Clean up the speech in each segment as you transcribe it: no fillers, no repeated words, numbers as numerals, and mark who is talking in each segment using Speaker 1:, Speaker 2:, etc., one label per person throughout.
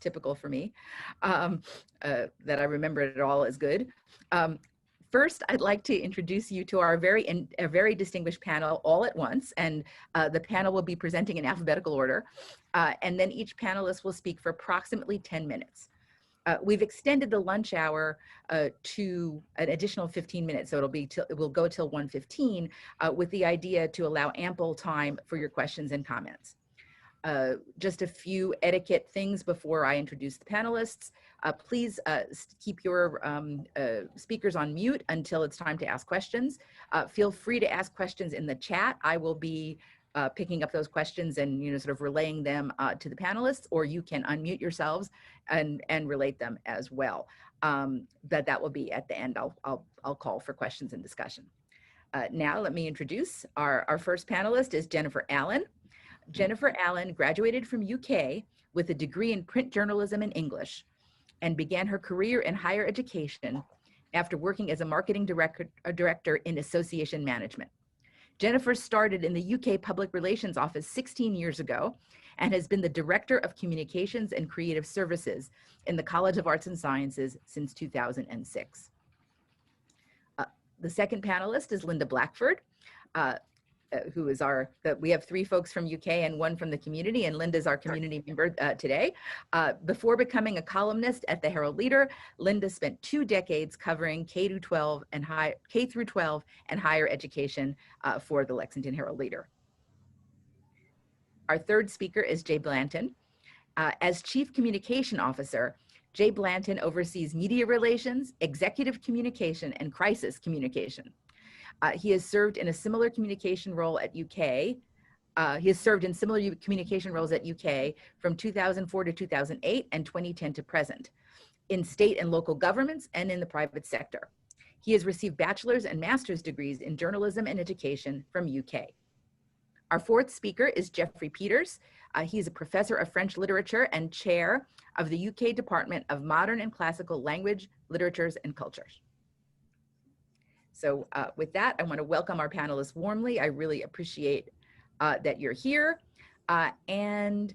Speaker 1: typical for me, that I remember it all is good. First, I'd like to introduce you to our very distinguished panel all at once, and the panel will be presenting in alphabetical order, and then each panelist will speak for approximately 10 minutes. We've extended the lunch hour to an additional 15 minutes, so it will go till 1:15, with the idea to allow ample time for your questions and comments. Just a few etiquette things before I introduce the panelists. Please keep your speakers on mute until it's time to ask questions. Feel free to ask questions in the chat. I will be picking up those questions and sort of relaying them to the panelists, or you can unmute yourselves and relate them as well. But that will be at the end. I'll call for questions and discussion. Now let me introduce our first panelist is Jennifer Allen. Jennifer Allen graduated from UK with a degree in print journalism and English and began her career in higher education after working as a marketing director in association management. Jennifer started in the UK Public Relations Office 16 years ago and has been the Director of Communications and Creative Services in the College of Arts and Sciences since 2006. The second panelist is Linda Blackford, who is we have 3 folks from UK and 1 from the community, and Linda's our community member today. Before becoming a columnist at the Herald Leader, Linda spent 2 decades covering K through 12 and higher education for the Lexington Herald Leader. Our third speaker is Jay Blanton. As Chief Communication Officer, Jay Blanton oversees media relations, executive communication, and crisis communication. He has served in a similar communication role at UK. He has served in similar communication roles at UK from 2004 to 2008 and 2010 to present, in state and local governments and in the private sector. He has received bachelor's and master's degrees in journalism and education from UK. Our fourth speaker is Jeffrey Peters. He is a professor of French literature and chair of the UK Department of Modern and Classical Language, Literatures, and Cultures. So with that, I want to welcome our panelists warmly. I really appreciate that you're here. And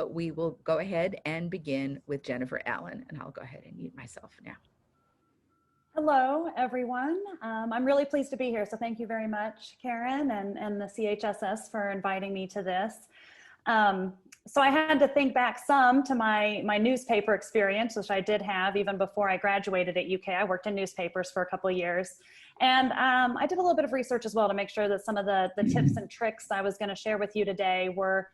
Speaker 1: we will go ahead and begin with Jennifer Allen. And I'll go ahead and mute myself now.
Speaker 2: Hello, everyone. I'm really pleased to be here. So thank you very much, Karen and the CHSS for inviting me to this. So I had to think back some to my newspaper experience, which I did have even before I graduated at UK. I worked in newspapers for a couple of years. And I did a little bit of research as well to make sure that some of the tips and tricks I was going to share with you today were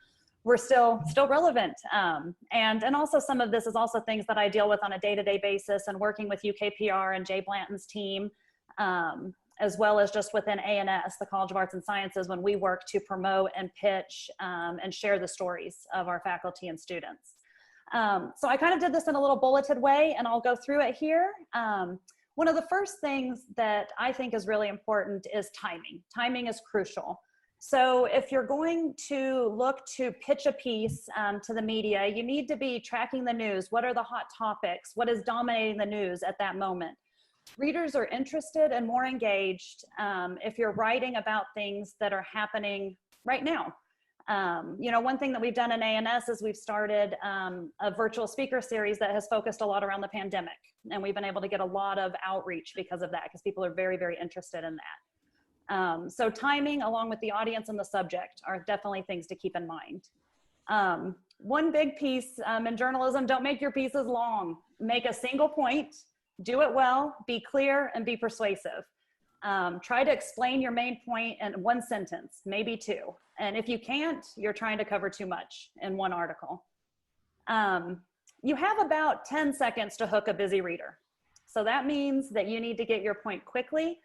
Speaker 2: still relevant. And also some of this is also things that I deal with on a day-to-day basis and working with UKPR and Jay Blanton's team, as well as just within A&S, the College of Arts and Sciences, when we work to promote and pitch and share the stories of our faculty and students. So I kind of did this in a little bulleted way, and I'll go through it here. One of the first things that I think is really important is timing. Timing is crucial. So if you're going to look to pitch a piece to the media, you need to be tracking the news. What are the hot topics? What is dominating the news at that moment? Readers are interested and more engaged if you're writing about things that are happening right now. You know, one thing that we've done in A&S is we've started a virtual speaker series that has focused a lot around the pandemic. And we've been able to get a lot of outreach because of that, because people are very, very interested in that. So timing along with the audience and the subject are definitely things to keep in mind. One big piece in journalism, don't make your pieces long. Make a single point, do it well, be clear, and be persuasive. Try to explain your main point in 1 sentence, maybe 2. And if you can't, you're trying to cover too much in 1 article. You have about 10 seconds to hook a busy reader. So that means that you need to get your point quickly,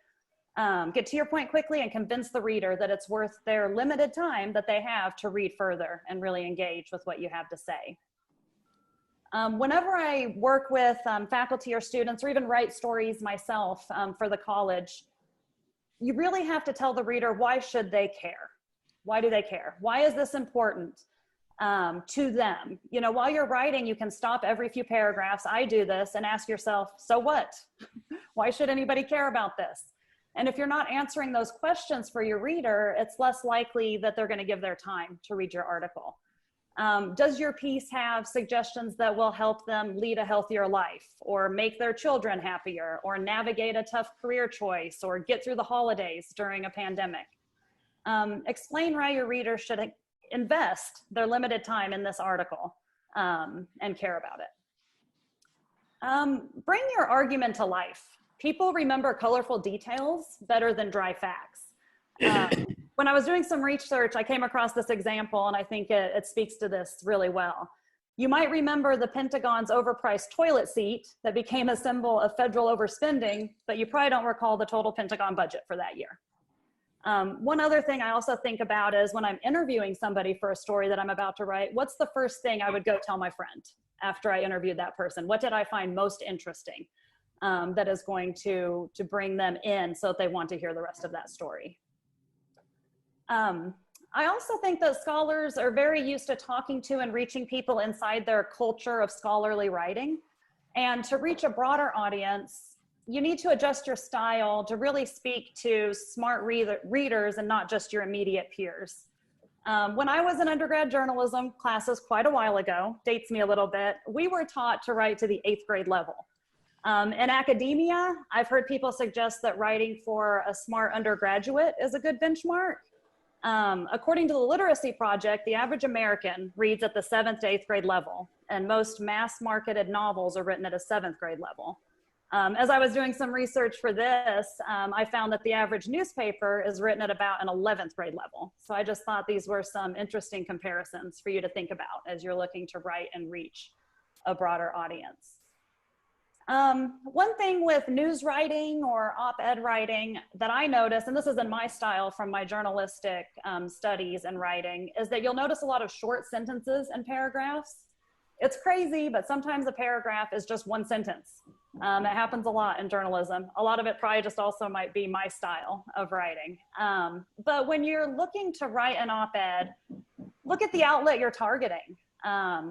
Speaker 2: get to your point quickly and convince the reader that it's worth their limited time that they have to read further and really engage with what you have to say. Whenever I work with faculty or students, or even write stories myself for the college, you really have to tell the reader, why should they care? Why do they care? Why is this important to them? You know, while you're writing, you can stop every few paragraphs. I do this and ask yourself, so what? Why should anybody care about this? And if you're not answering those questions for your reader, it's less likely that they're going to give their time to read your article. Does your piece have suggestions that will help them lead a healthier life, or make their children happier, or navigate a tough career choice, or get through the holidays during a pandemic? Explain why your readers should invest their limited time in this article and care about it. Bring your argument to life. People remember colorful details better than dry facts. When I was doing some research, I came across this example, and I think it speaks to this really well. You might remember the Pentagon's overpriced toilet seat that became a symbol of federal overspending, but you probably don't recall the total Pentagon budget for that year. One other thing I also think about is when I'm interviewing somebody for a story that I'm about to write, what's the first thing I would go tell my friend after I interviewed that person? What did I find most interesting that is going to bring them in so that they want to hear the rest of that story? I also think that scholars are very used to talking to and reaching people inside their culture of scholarly writing. And to reach a broader audience, you need to adjust your style to really speak to smart readers and not just your immediate peers. When I was in undergrad journalism classes quite a while ago, dates me a little bit, we were taught to write to the 8th grade level. In academia, I've heard people suggest that writing for a smart undergraduate is a good benchmark. According to the Literacy Project, the average American reads at the 7th to 8th grade level, and most mass-marketed novels are written at a 7th grade level. As I was doing some research for this, I found that the average newspaper is written at about an 11th grade level. So I just thought these were some interesting comparisons for you to think about as you're looking to write and reach a broader audience. One thing with news writing or op-ed writing that I notice, and this is in my style from my journalistic studies and writing, is that you'll notice a lot of short sentences and paragraphs. It's crazy, but sometimes a paragraph is just one sentence. It happens a lot in journalism. A lot of it probably just also might be my style of writing. But when you're looking to write an op-ed, look at the outlet you're targeting.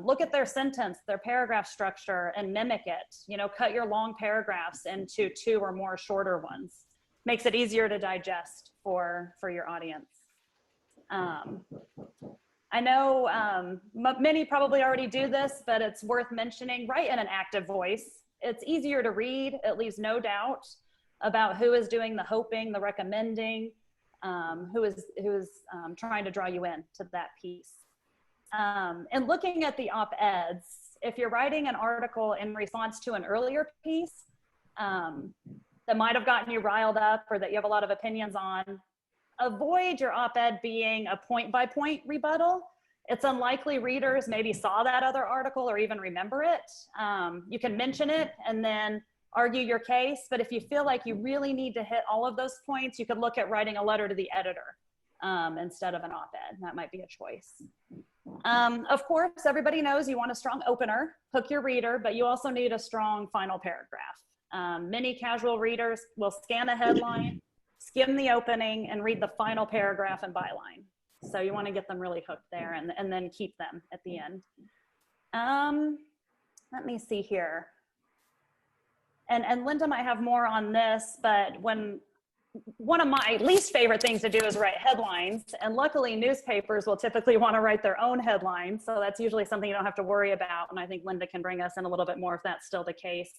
Speaker 2: Look at their sentence, their paragraph structure, and mimic it. You know, cut your long paragraphs into 2 or more shorter ones. Makes it easier to digest for your audience. I know many probably already do this, but it's worth mentioning, write in an active voice. It's easier to read. It leaves no doubt about who is doing the hoping, the recommending, who is trying to draw you in to that piece. And looking at the op-eds, if you're writing an article in response to an earlier piece that might have gotten you riled up or that you have a lot of opinions on, avoid your op-ed being a point-by-point rebuttal. It's unlikely readers maybe saw that other article or even remember it. You can mention it and then argue your case, but if you feel like you really need to hit all of those points, you could look at writing a letter to the editor instead of an op-ed. That might be a choice. Of course, everybody knows you want a strong opener, hook your reader, but you also need a strong final paragraph. Many casual readers will scan the headline, skim the opening, and read the final paragraph and byline. So you want to get them really hooked there and then keep them at the end. Let me see here. And Linda might have more on this, but one of my least favorite things to do is write headlines, and luckily newspapers will typically want to write their own headlines, so that's usually something you don't have to worry about, and I think Linda can bring us in a little bit more if that's still the case.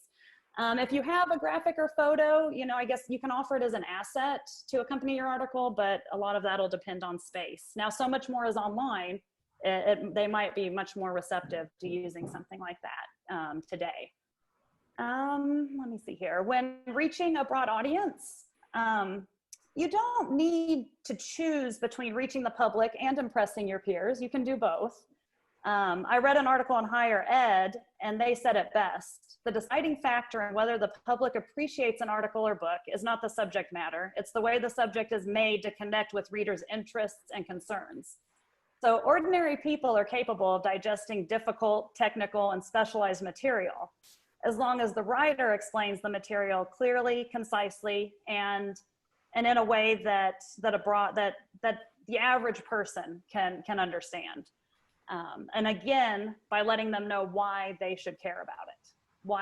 Speaker 2: If you have a graphic or photo, you know, I guess you can offer it as an asset to accompany your article, but a lot of that will depend on space. Now, so much more is online, they might be much more receptive to using something like that today. Let me see here. When reaching a broad audience, you don't need to choose between reaching the public and impressing your peers. You can do both. I read an article on higher ed, and they said it best. The deciding factor in whether the public appreciates an article or book is not the subject matter. It's the way the subject is made to connect with readers' interests and concerns. So ordinary people are capable of digesting difficult, technical, and specialized material, as long as the writer explains the material clearly, concisely, and in a way that the average person can understand. And again, by letting them know why they should care about it.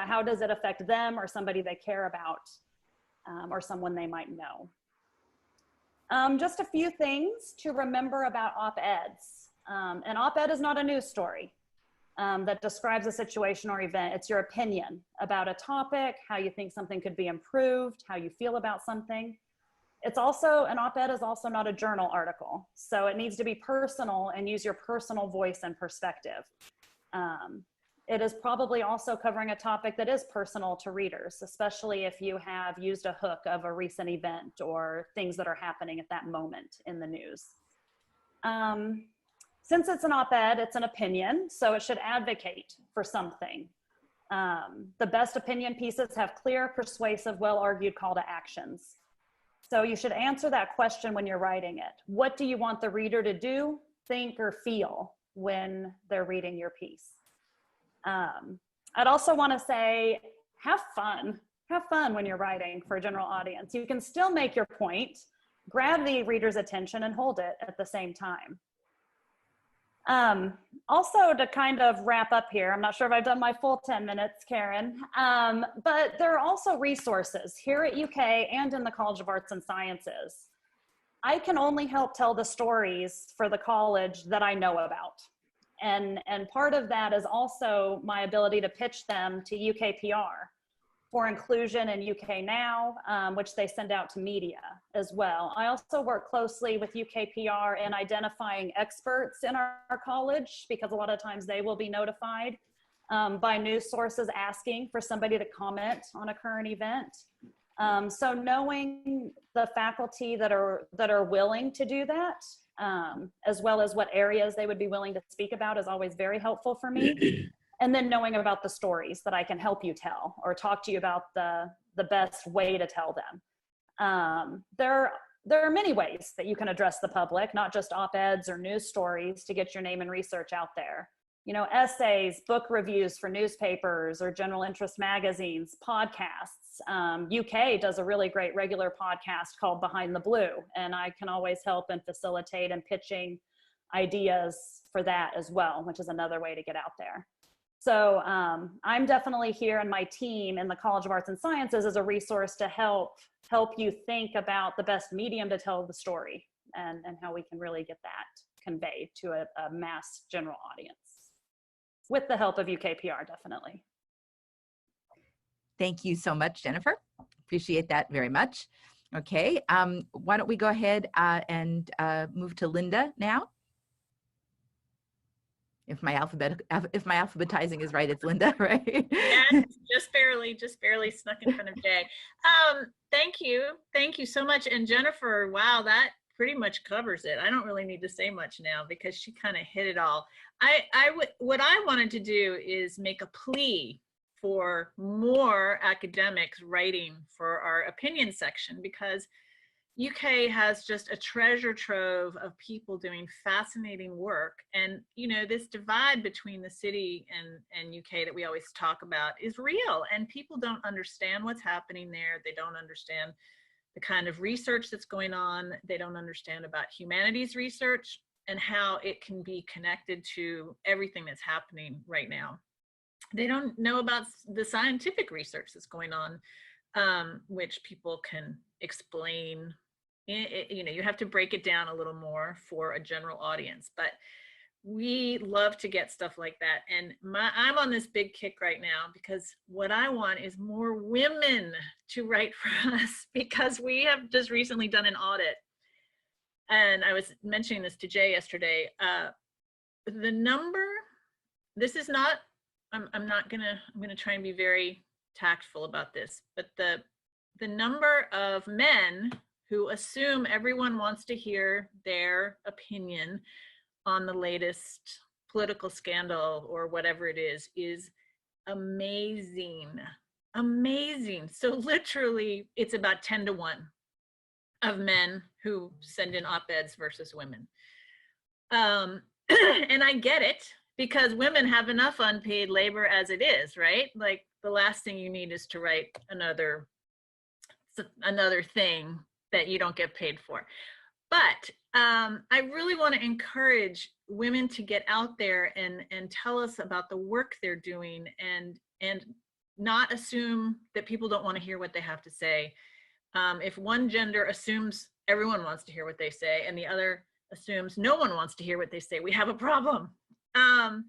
Speaker 2: How does it affect them or somebody they care about, or someone they might know. Just a few things to remember about op-eds. An op-ed is not a news story that describes a situation or event. It's your opinion about a topic, how you think something could be improved, how you feel about something. It's also, an op-ed is also not a journal article. So it needs to be personal and use your personal voice and perspective. It is probably also covering a topic that is personal to readers, especially if you have used a hook of a recent event or things that are happening at that moment in the news. Since it's an op-ed, it's an opinion, so it should advocate for something. The best opinion pieces have clear, persuasive, well-argued call to actions. So you should answer that question when you're writing it. What do you want the reader to do, think, or feel when they're reading your piece? I'd also want to say, have fun. Have fun when you're writing for a general audience. You can still make your point, grab the reader's attention, and hold it at the same time. Also, to kind of wrap up here, I'm not sure if I've done my full 10 minutes, Karen, but there are also resources here at UK and in the College of Arts and Sciences. I can only help tell the stories for the college that I know about. And part of that is also my ability to pitch them to UKPR for inclusion in UK Now, which they send out to media as well. I also work closely with UKPR in identifying experts in our college, because a lot of times they will be notified by news sources asking for somebody to comment on a current event. So knowing the faculty that are willing to do that, as well as what areas they would be willing to speak about, is always very helpful for me. And then knowing about the stories that I can help you tell or talk to you about the best way to tell them. There are many ways that you can address the public, not just op-eds or news stories to get your name and research out there. You know, essays, book reviews for newspapers or general interest magazines, podcasts. UK does a really great regular podcast called Behind the Blue, and I can always help and facilitate and pitching ideas for that as well, which is another way to get out there. So I'm definitely here, and my team in the College of Arts and Sciences is a resource to help you think about the best medium to tell the story and how we can really get that conveyed to a mass general audience, with the help of UKPR, definitely.
Speaker 1: Thank you so much, Jennifer. Appreciate that very much. Okay, why don't we go ahead and move to Linda now? If my alphabetizing is right, it's Linda, right?
Speaker 3: Yes, just barely snuck in front of Jay. Thank you so much. And Jennifer, wow, that pretty much covers it. I don't really need to say much now because she kind of hit it all. What I wanted to do is make a plea for more academics writing for our opinion section, because UK has just a treasure trove of people doing fascinating work. And, you know, this divide between the city and UK that we always talk about is real, and people don't understand what's happening there. They don't understand the kind of research that's going on. They don't understand about humanities research and how it can be connected to everything that's happening right now. They don't know about the scientific research that's going on, which people can explain. You know, you have to break it down a little more for a general audience, but we love to get stuff like that. And I'm on this big kick right now because what I want is more women to write for us, because we have just recently done an audit. And I was mentioning this to Jay yesterday. The number, this is not, I'm gonna try and be very tactful about this, but the number of men who assume everyone wants to hear their opinion on the latest political scandal or whatever it is amazing, amazing. So literally it's about 10 to 1 of men who send in op-eds versus women. And I get it, because women have enough unpaid labor as it is, right? Like, the last thing you need is to write another thing that you don't get paid for. But I really want to encourage women to get out there and tell us about the work they're doing, and not assume that people don't want to hear what they have to say. If one gender assumes everyone wants to hear what they say, and the other assumes no one wants to hear what they say. We have a problem. And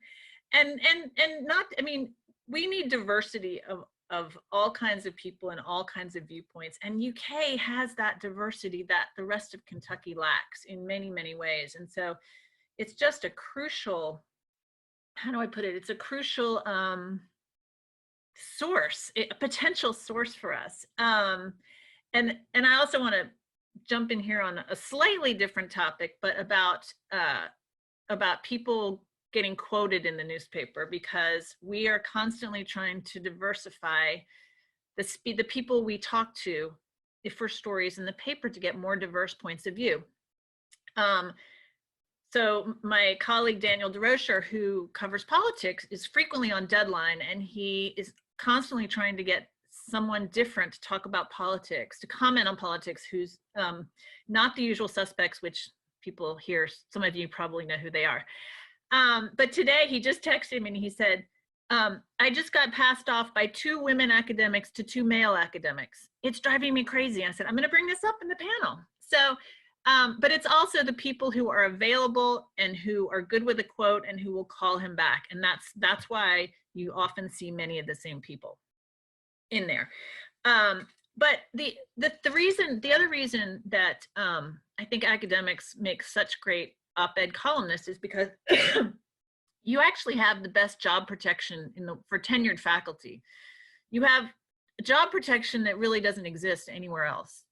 Speaker 3: not, I mean, we need diversity of all kinds of people and all kinds of viewpoints. And UK has that diversity that the rest of Kentucky lacks in many, many ways. And so it's just a crucial, how do I put it? It's a crucial source, a potential source for us. And I also want to jump in here on a slightly different topic, but about people getting quoted in the newspaper, because we are constantly trying to diversify the people we talk to for stories in the paper to get more diverse points of view. So my colleague Daniel DeRocher, who covers politics, is frequently on deadline, and he is constantly trying to get someone different to talk about politics, to comment on politics, who's not the usual suspects, which people here, some of you probably know who they are. But today he just texted me and he said, I just got passed off by 2 women academics to 2 male academics. It's driving me crazy. I said, I'm going to bring this up in the panel. So, but it's also the people who are available and who are good with a quote and who will call him back. And that's why you often see many of the same people in there. But the other reason that I think academics make such great op-ed columnists is because you actually have the best job protection for tenured faculty. You have job protection that really doesn't exist anywhere else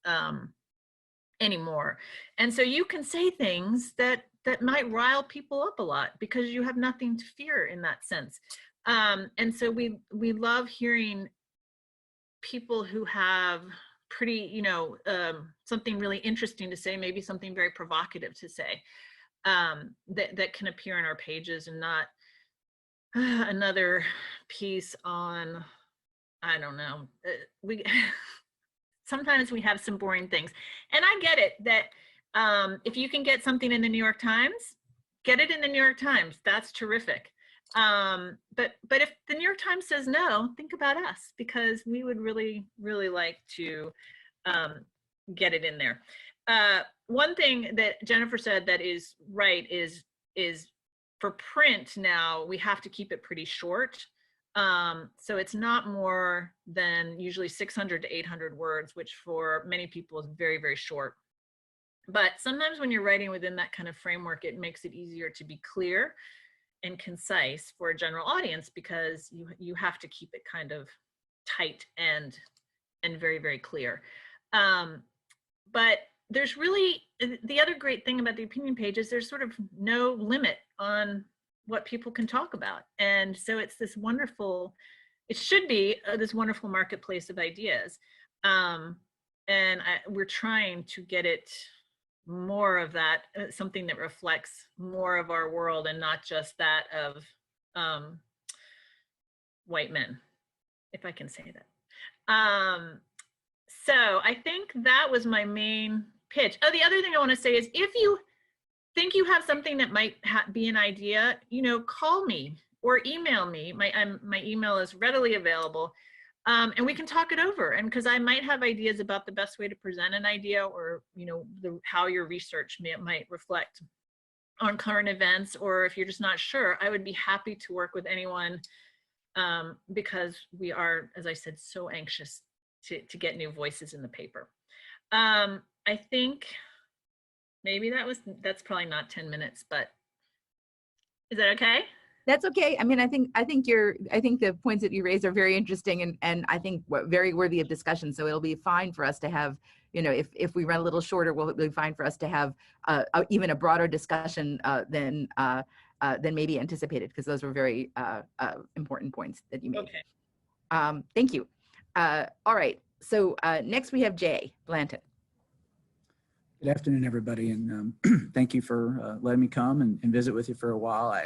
Speaker 3: anymore. And so you can say things that might rile people up a lot because you have nothing to fear in that sense. And so we love hearing people who have pretty, something really interesting to say, maybe something very provocative to say, that can appear in our pages, and not another piece on, I don't know, sometimes we have some boring things. And I get it that if you can get something in the New York Times, get it in the New York Times. That's terrific. But if the New York Times says no, think about us, because we would really, really like to get it in there. One thing that Jennifer said that is right is for print now, we have to keep it pretty short. So it's not more than usually 600 to 800 words, which for many people is very, very short. But sometimes when you're writing within that kind of framework, it makes it easier to be clear and concise for a general audience, because you have to keep it kind of tight and very, very clear. But there's really, the other great thing about the opinion page is there's sort of no limit on what people can talk about. And so it's this wonderful, it should be this wonderful marketplace of ideas. And we're trying to get it more of that, something that reflects more of our world and not just that of white men, if I can say that. So I think that was my main pitch. Oh, the other thing I want to say is, if you think you have something that might be an idea, call me or email me. My email is readily available, and we can talk it over. And because I might have ideas about the best way to present an idea, or how your research might reflect on current events, or if you're just not sure, I would be happy to work with anyone, because we are, as I said, so anxious to get new voices in the paper. I think maybe that's probably not 10 minutes, but is that okay?
Speaker 1: That's okay. I mean, I think the points that you raised are very interesting, and I think very worthy of discussion. So it'll be fine for us to have, if we run a little shorter, it'll be fine for us to have even a broader discussion than maybe anticipated, because those were very important points that you made.
Speaker 3: Okay.
Speaker 1: Thank you. All right. So next we have Jay Blanton.
Speaker 4: Good afternoon, everybody, and thank you for letting me come and visit with you for a while.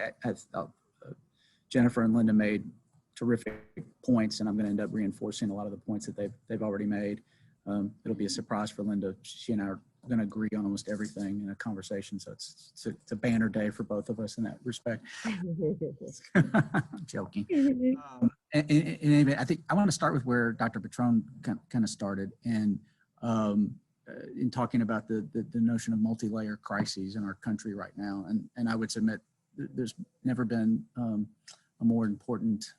Speaker 4: Jennifer and Linda made terrific points, and I'm going to end up reinforcing a lot of the points that they've already made. It'll be a surprise for Linda. She and I are going to agree on almost everything in a conversation, so it's a banner day for both of us in that respect. I'm joking. Anyway, I think I want to start with where Dr. Patron kind of started, and in talking about the notion of multi-layer crises in our country right now. And I would submit there's never been a more important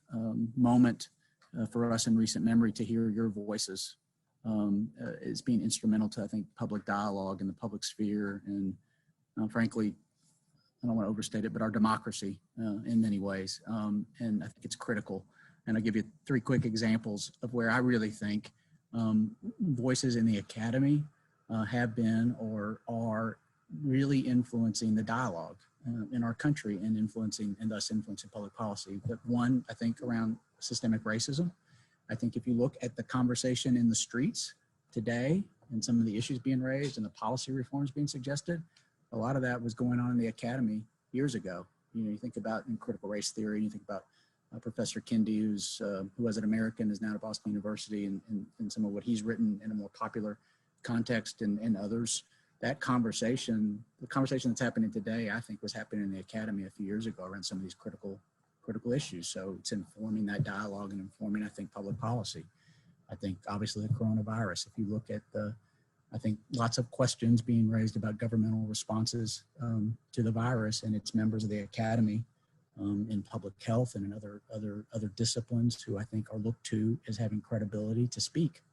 Speaker 4: moment for us in recent memory to hear your voices is being instrumental to, I think, public dialogue in the public sphere. And frankly, I don't want to overstate it, but our democracy in many ways. And I think it's critical. And I'll give you 3 quick examples of where I really think voices in the academy have been or are really influencing the dialogue in our country and influencing and thus influencing public policy. But one, I think, around systemic racism. I think if you look at the conversation in the streets today and some of the issues being raised and the policy reforms being suggested, a lot of that was going on in the academy years ago. You know, you think about in critical race theory, you think about Professor Kendi, who was an American, is now at Boston University, and some of what he's written in a more popular context and others. That conversation, the conversation that's happening today, I think was happening in the academy a few years ago around some of these critical issues. So it's informing that dialogue and informing, I think, public policy. I think obviously the coronavirus, if you look at I think lots of questions being raised about governmental responses to the virus, and its members of the academy in public health and in other disciplines who I think are looked to as having credibility to speak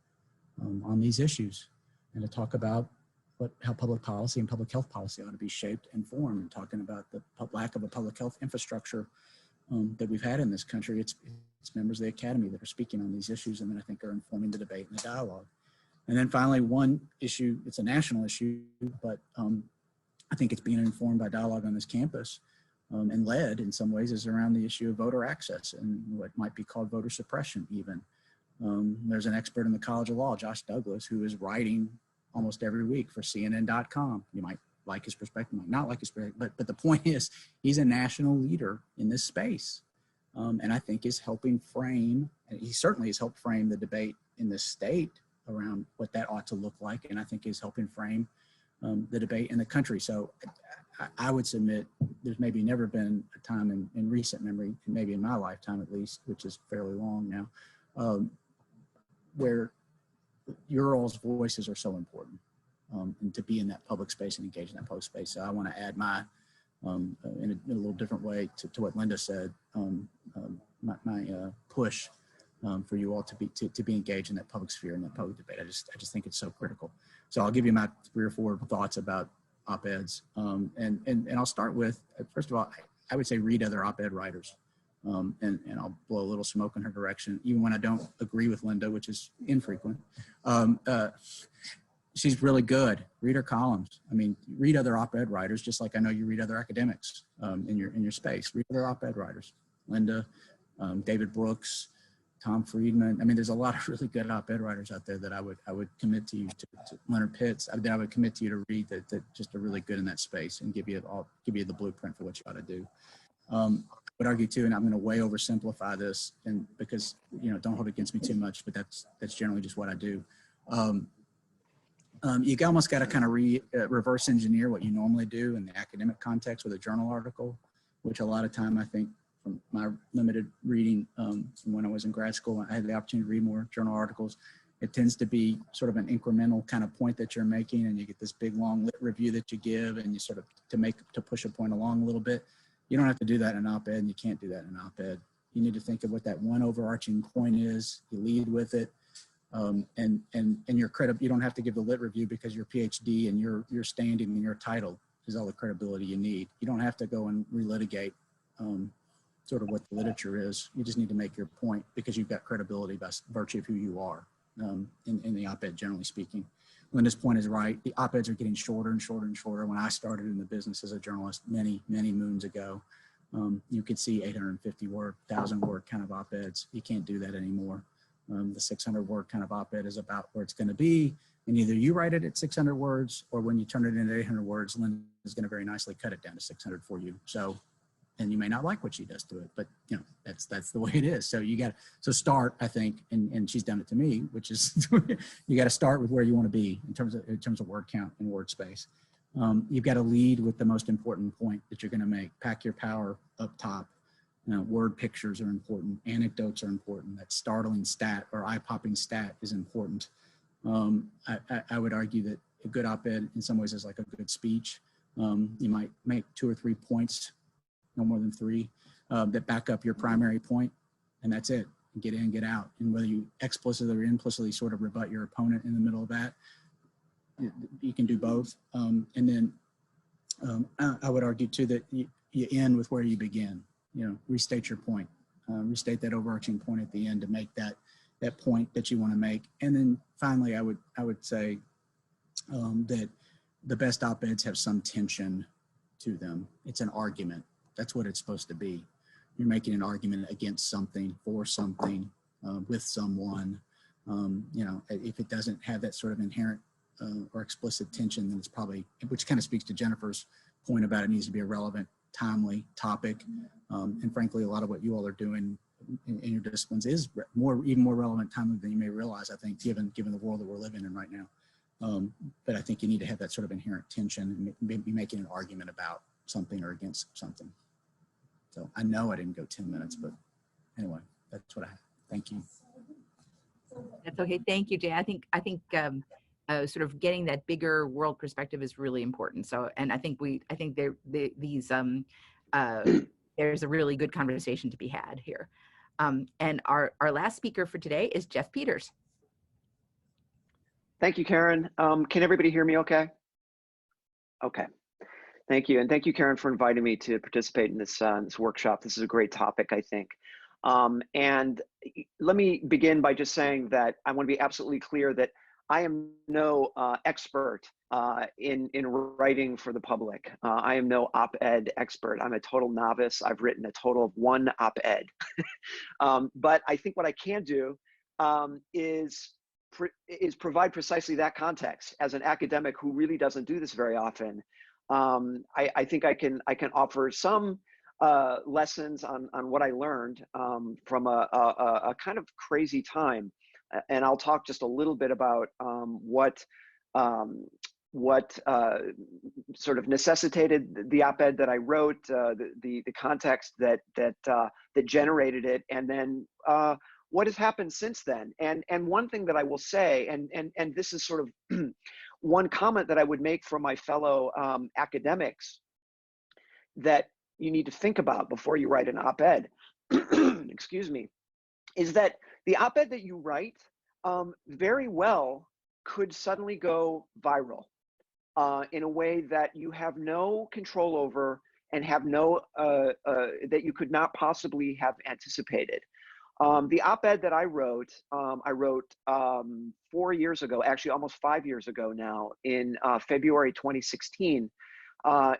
Speaker 4: on these issues and to talk about how public policy and public health policy ought to be shaped and formed, and talking about the lack of a public health infrastructure that we've had in this country. It's members of the academy that are speaking on these issues and that I think are informing the debate and the dialogue. And then finally, one issue, it's a national issue, but I think it's being informed by dialogue on this campus and led in some ways is around the issue of voter access and what might be called voter suppression even. There's an expert in the College of Law, Josh Douglas, who is writing almost every week for CNN.com. You might like his perspective, might not like his perspective, but the point is he's a national leader in this space. And I think is helping frame, and he certainly has helped frame the debate in this state around what that ought to look like. And I think is helping frame the debate in the country. So I would submit there's maybe never been a time in recent memory, maybe in my lifetime at least, which is fairly long now, where your all's voices are so important and to be in that public space and engage in that public space. So I want to add my, in a little different way to what Linda said, my push for you all to be engaged in that public sphere and that public debate. I just think it's so critical. So I'll give you my 3 or 4 thoughts about op-eds. And I'll start with, first of all, I would say read other op-ed writers. And I'll blow a little smoke in her direction, even when I don't agree with Linda, which is infrequent. She's really good. Read her columns. I mean, read other op-ed writers, just like I know you read other academics in your space. Read other op-ed writers. Linda, David Brooks, Tom Friedman. I mean, there's a lot of really good op-ed writers out there that I would commit to you to Leonard Pitts. I would commit to you to read that just are really good in that space and give you the blueprint for what you ought to do. I would argue too, and I'm going to way oversimplify this, and because don't hold it against me too much, but that's generally just what I do. You almost got to kind of reverse engineer what you normally do in the academic context with a journal article, which a lot of time I think from my limited reading from when I was in grad school, I had the opportunity to read more journal articles. It tends to be sort of an incremental kind of point that you're making, and you get this big long lit review that you give, and you sort of to push a point along a little bit. You don't have to do that in an op-ed, and you can't do that in an op-ed. You need to think of what that one overarching point is. You lead with it, and your credit. You don't have to give the lit review because your PhD and your standing and your title is all the credibility you need. You don't have to go and relitigate sort of what the literature is. You just need to make your point because you've got credibility by virtue of who you are in the op-ed, generally speaking. Linda's point is right. The op-eds are getting shorter and shorter and shorter. When I started in the business as a journalist many moons ago, you could see 850 word, 1,000 word kind of op-eds. You can't do that anymore. The 600 word kind of op-ed is about where it's going to be. And either you write it at 600 words, or when you turn it into 800 words, Linda is going to very nicely cut it down to 600 for you. So, and you may not like what she does to it, but that's the way it is. So so start, I think, and she's done it to me, which is you got to start with where you want to be in terms of word count and word space. You've got to lead with the most important point that you're going to make. Pack your power up top. Word pictures are important. Anecdotes are important. That startling stat or eye-popping stat is important. I would argue that a good op-ed in some ways is like a good speech. You might make 2 or 3 points, no more than 3, that back up your primary point, and that's it. Get in, get out. And whether you explicitly or implicitly sort of rebut your opponent in the middle of that, you can do both. And then I would argue too that you end with where you begin. You know, restate your point, restate that overarching point at the end to make that point that you want to make. And then finally, I would say that the best op-eds have some tension to them. It's an argument. That's what it's supposed to be. You're making an argument against something, for something, with someone. You know, if it doesn't have that sort of inherent or explicit tension, then it's probably, which kind of speaks to Jennifer's point about it needs to be a relevant, timely topic. And frankly, a lot of what you all are doing in your disciplines is even more relevant, timely than you may realize, I think, given the world that we're living in right now. But I think you need to have that sort of inherent tension and maybe making an argument about something or against something. So I know I didn't go 10 minutes, but anyway, that's what I have. Thank you.
Speaker 1: That's okay. Thank you, Jay. I think sort of getting that bigger world perspective is really important. So, and I think there's a really good conversation to be had here. And our last speaker for today is Jeff Peters.
Speaker 5: Thank you, Karen. Can everybody hear me okay? Okay. Thank you. And thank you, Karen, for inviting me to participate in this, this workshop. This is a great topic, I think. And let me begin by just saying that I want to be absolutely clear that I am no expert in writing for the public. I am no op-ed expert. I'm a total novice. I've written a total of 1 op-ed. But I think what I can do is provide precisely that context. As an academic who really doesn't do this very often, I think I can offer some lessons on what I learned from a kind of crazy time. And I'll talk just a little bit about what sort of necessitated the op-ed that I wrote, the context that generated it, and then what has happened since then. And one thing that I will say, and this is sort of one comment that I would make for my fellow academics that you need to think about before you write an op-ed, excuse me, is that the op-ed that you write very well could suddenly go viral in a way that you have no control over and have no, that you could not possibly have anticipated. The op-ed that I wrote 4 years ago, actually almost 5 years ago now, in February 2016,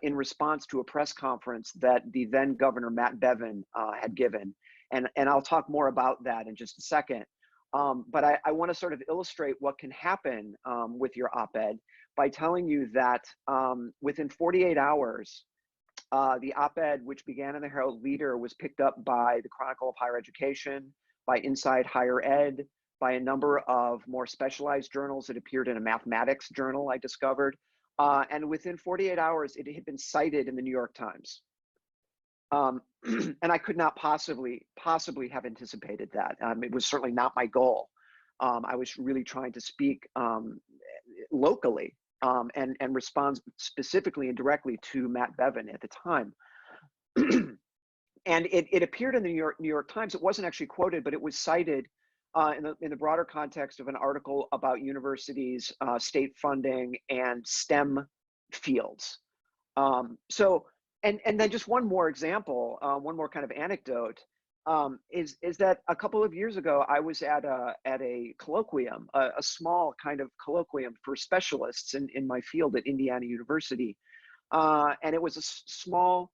Speaker 5: in response to a press conference that the then Governor Matt Bevin had given. And I'll talk more about that in just a second. But I want to sort of illustrate what can happen with your op-ed by telling you that within 48 hours, the op-ed, which began in the Herald Leader, was picked up by the Chronicle of Higher Education, by Inside Higher Ed, by a number of more specialized journals. It appeared in a mathematics journal, I discovered. And within 48 hours, it had been cited in the New York Times. And I could not possibly have anticipated that. It was certainly not my goal. I was really trying to speak locally and respond specifically and directly to Matt Bevin at the time. And it appeared in the New York Times. It wasn't actually quoted, but it was cited in the broader context of an article about universities, state funding, and STEM fields. And then just one more example, one more kind of anecdote, is that a couple of years ago, I was at a colloquium, a small kind of colloquium for specialists in my field at Indiana University. And it was a small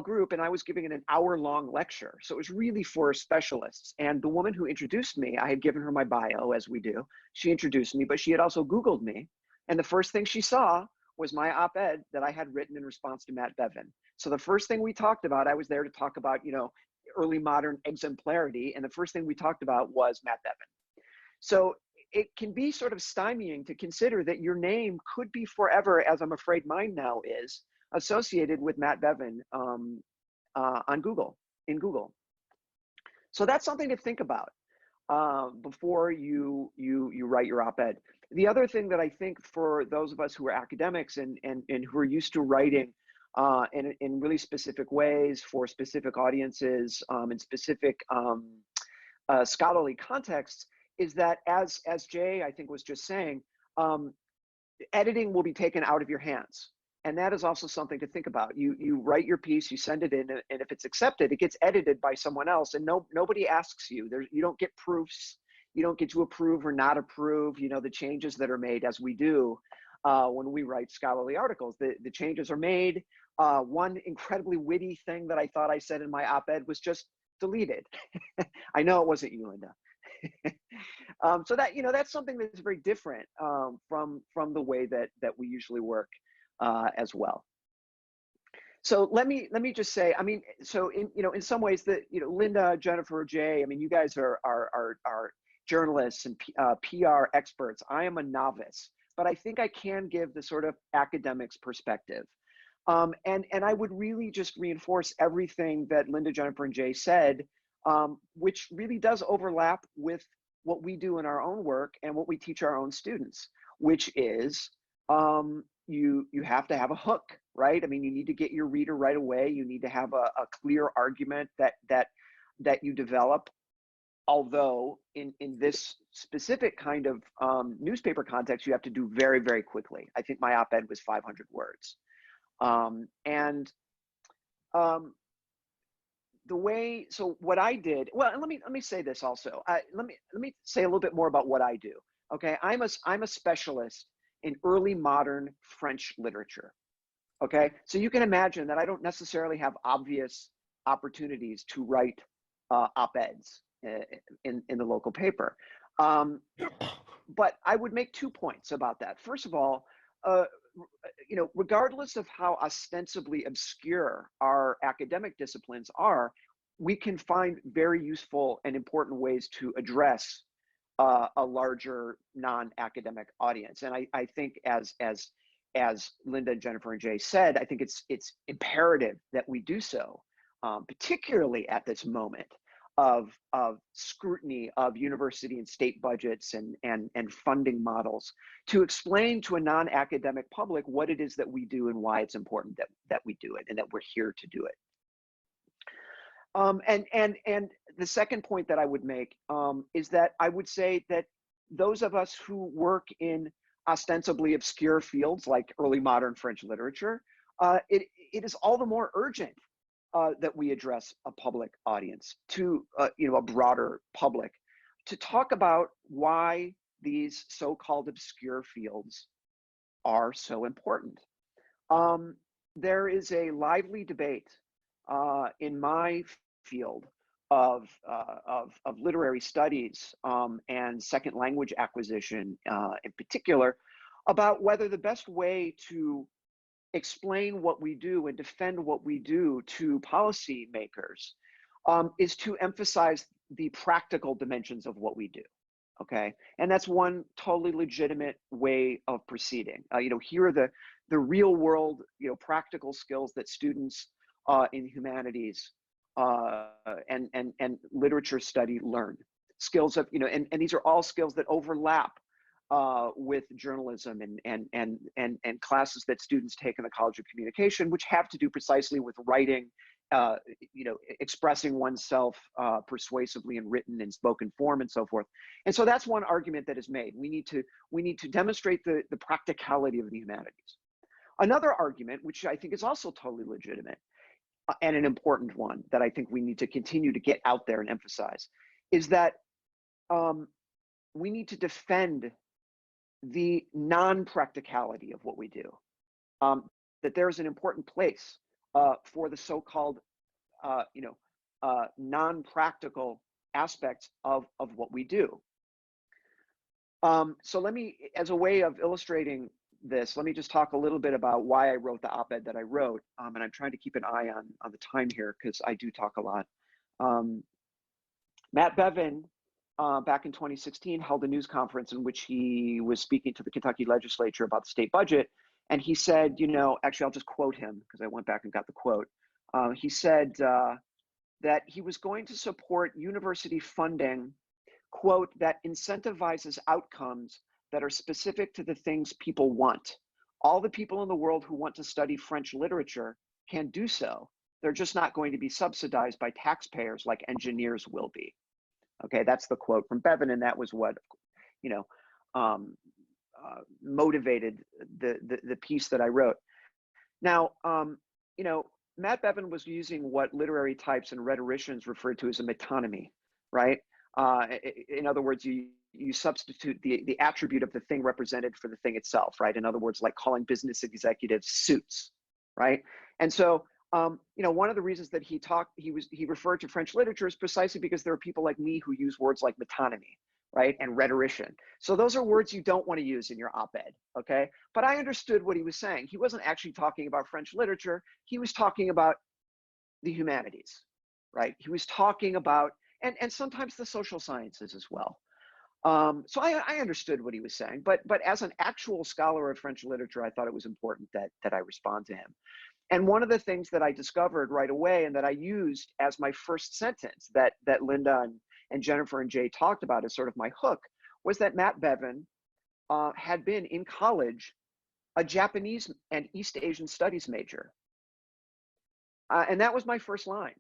Speaker 5: group, and I was giving an hour-long lecture. So it was really for specialists. And the woman who introduced me, I had given her my bio, as we do. She introduced me, but she had also Googled me. And the first thing she saw was my op-ed that I had written in response to Matt Bevin. So the first thing we talked about, I was there to talk about, early modern exemplarity. And the first thing we talked about was Matt Bevin. So it can be sort of stymieing to consider that your name could be forever, as I'm afraid mine now is, associated with Matt Bevin on Google, in Google. So that's something to think about. before you write your op-ed. The other thing that I think for those of us who are academics and who are used to writing in really specific ways for specific audiences in specific scholarly contexts is that as Jay I think was just saying, editing will be taken out of your hands. And that is also something to think about. You write your piece, you send it in, and if it's accepted, it gets edited by someone else, and nobody asks you. You don't get proofs. You don't get to approve or not approve, the changes that are made as we do when we write scholarly articles. The changes are made. One incredibly witty thing that I thought I said in my op-ed was just deleted. I know it wasn't you, Linda. So that, that's something that's very different from the way that we usually work as well. So let me just say, I mean, so in some ways that, Linda, Jennifer, Jay, I mean, you guys are journalists and PR experts. I am a novice, but I think I can give the sort of academics perspective. And I would really just reinforce everything that Linda, Jennifer, and Jay said, which really does overlap with what we do in our own work and what we teach our own students, which is you have to have a hook, right? I mean, you need to get your reader right away. You need to have a clear argument that you develop. Although in this specific kind of newspaper context, you have to do very, very quickly. I think my op-ed was 500 words. So what I did, well, and let me say this also. Let me say a little bit more about what I do. Okay, I'm a specialist in early modern French literature. Okay, so you can imagine that I don't necessarily have obvious opportunities to write op-eds in the local paper. But I would make 2 points about that. First of all, regardless of how ostensibly obscure our academic disciplines are, we can find very useful and important ways to address a larger non-academic audience. And I think as Linda, Jennifer, and Jay said, I think it's imperative that we do so, particularly at this moment of scrutiny of university and state budgets and funding models, to explain to a non-academic public what it is that we do and why it's important that we do it and that we're here to do it. And the second point that I would make is that I would say that those of us who work in ostensibly obscure fields like early modern French literature, it is all the more urgent that we address a public audience, to a broader public, to talk about why these so-called obscure fields are so important. There is a lively debate in my field of literary studies and second language acquisition in particular, about whether the best way to explain what we do and defend what we do to policymakers is to emphasize the practical dimensions of what we do. Okay, and that's one totally legitimate way of proceeding. Here are the real world, practical skills that students in humanities and literature study learn. Skills of, and these are all skills that overlap with journalism and classes that students take in the College of Communication, which have to do precisely with writing, expressing oneself persuasively in written and spoken form and so forth. And so that's one argument that is made. We need to demonstrate the practicality of the humanities. Another argument, which I think is also totally legitimate and an important one that I think we need to continue to get out there and emphasize, is that we need to defend the non-practicality of what we do, that there is an important place for the so-called, non-practical aspects of what we do. So let me, as a way of illustrating this, let me just talk a little bit about why I wrote the op-ed that I wrote, and I'm trying to keep an eye on the time here because I do talk a lot. Matt Bevin, back in 2016, held a news conference in which he was speaking to the Kentucky legislature about the state budget. And he said, actually, I'll just quote him because I went back and got the quote. He said that he was going to support university funding, quote, that incentivizes outcomes that are specific to the things people want. All the people in the world who want to study French literature can do so. They're just not going to be subsidized by taxpayers like engineers will be. Okay, that's the quote from Bevan, and that was what, you know, motivated the piece that I wrote. Now, you know, Matt Bevan was using what literary types and rhetoricians referred to as a metonymy, right? In other words, you substitute the attribute of the thing represented for the thing itself, right? In other words, like calling business executives suits, right? And so, you know, one of the reasons that he referred to French literature is precisely because there are people like me who use words like metonymy, right? And rhetorician. So those are words you don't want to use in your op-ed, okay? But I understood what he was saying. He wasn't actually talking about French literature. He was talking about the humanities, right? He was talking about, and sometimes the social sciences as well. So I understood what he was saying, but as an actual scholar of French literature, I thought it was important that I respond to him. And one of the things that I discovered right away and that I used as my first sentence that Linda and Jennifer and Jay talked about as sort of my hook was that Matt Bevan had been in college a Japanese and East Asian studies major. And that was my first line,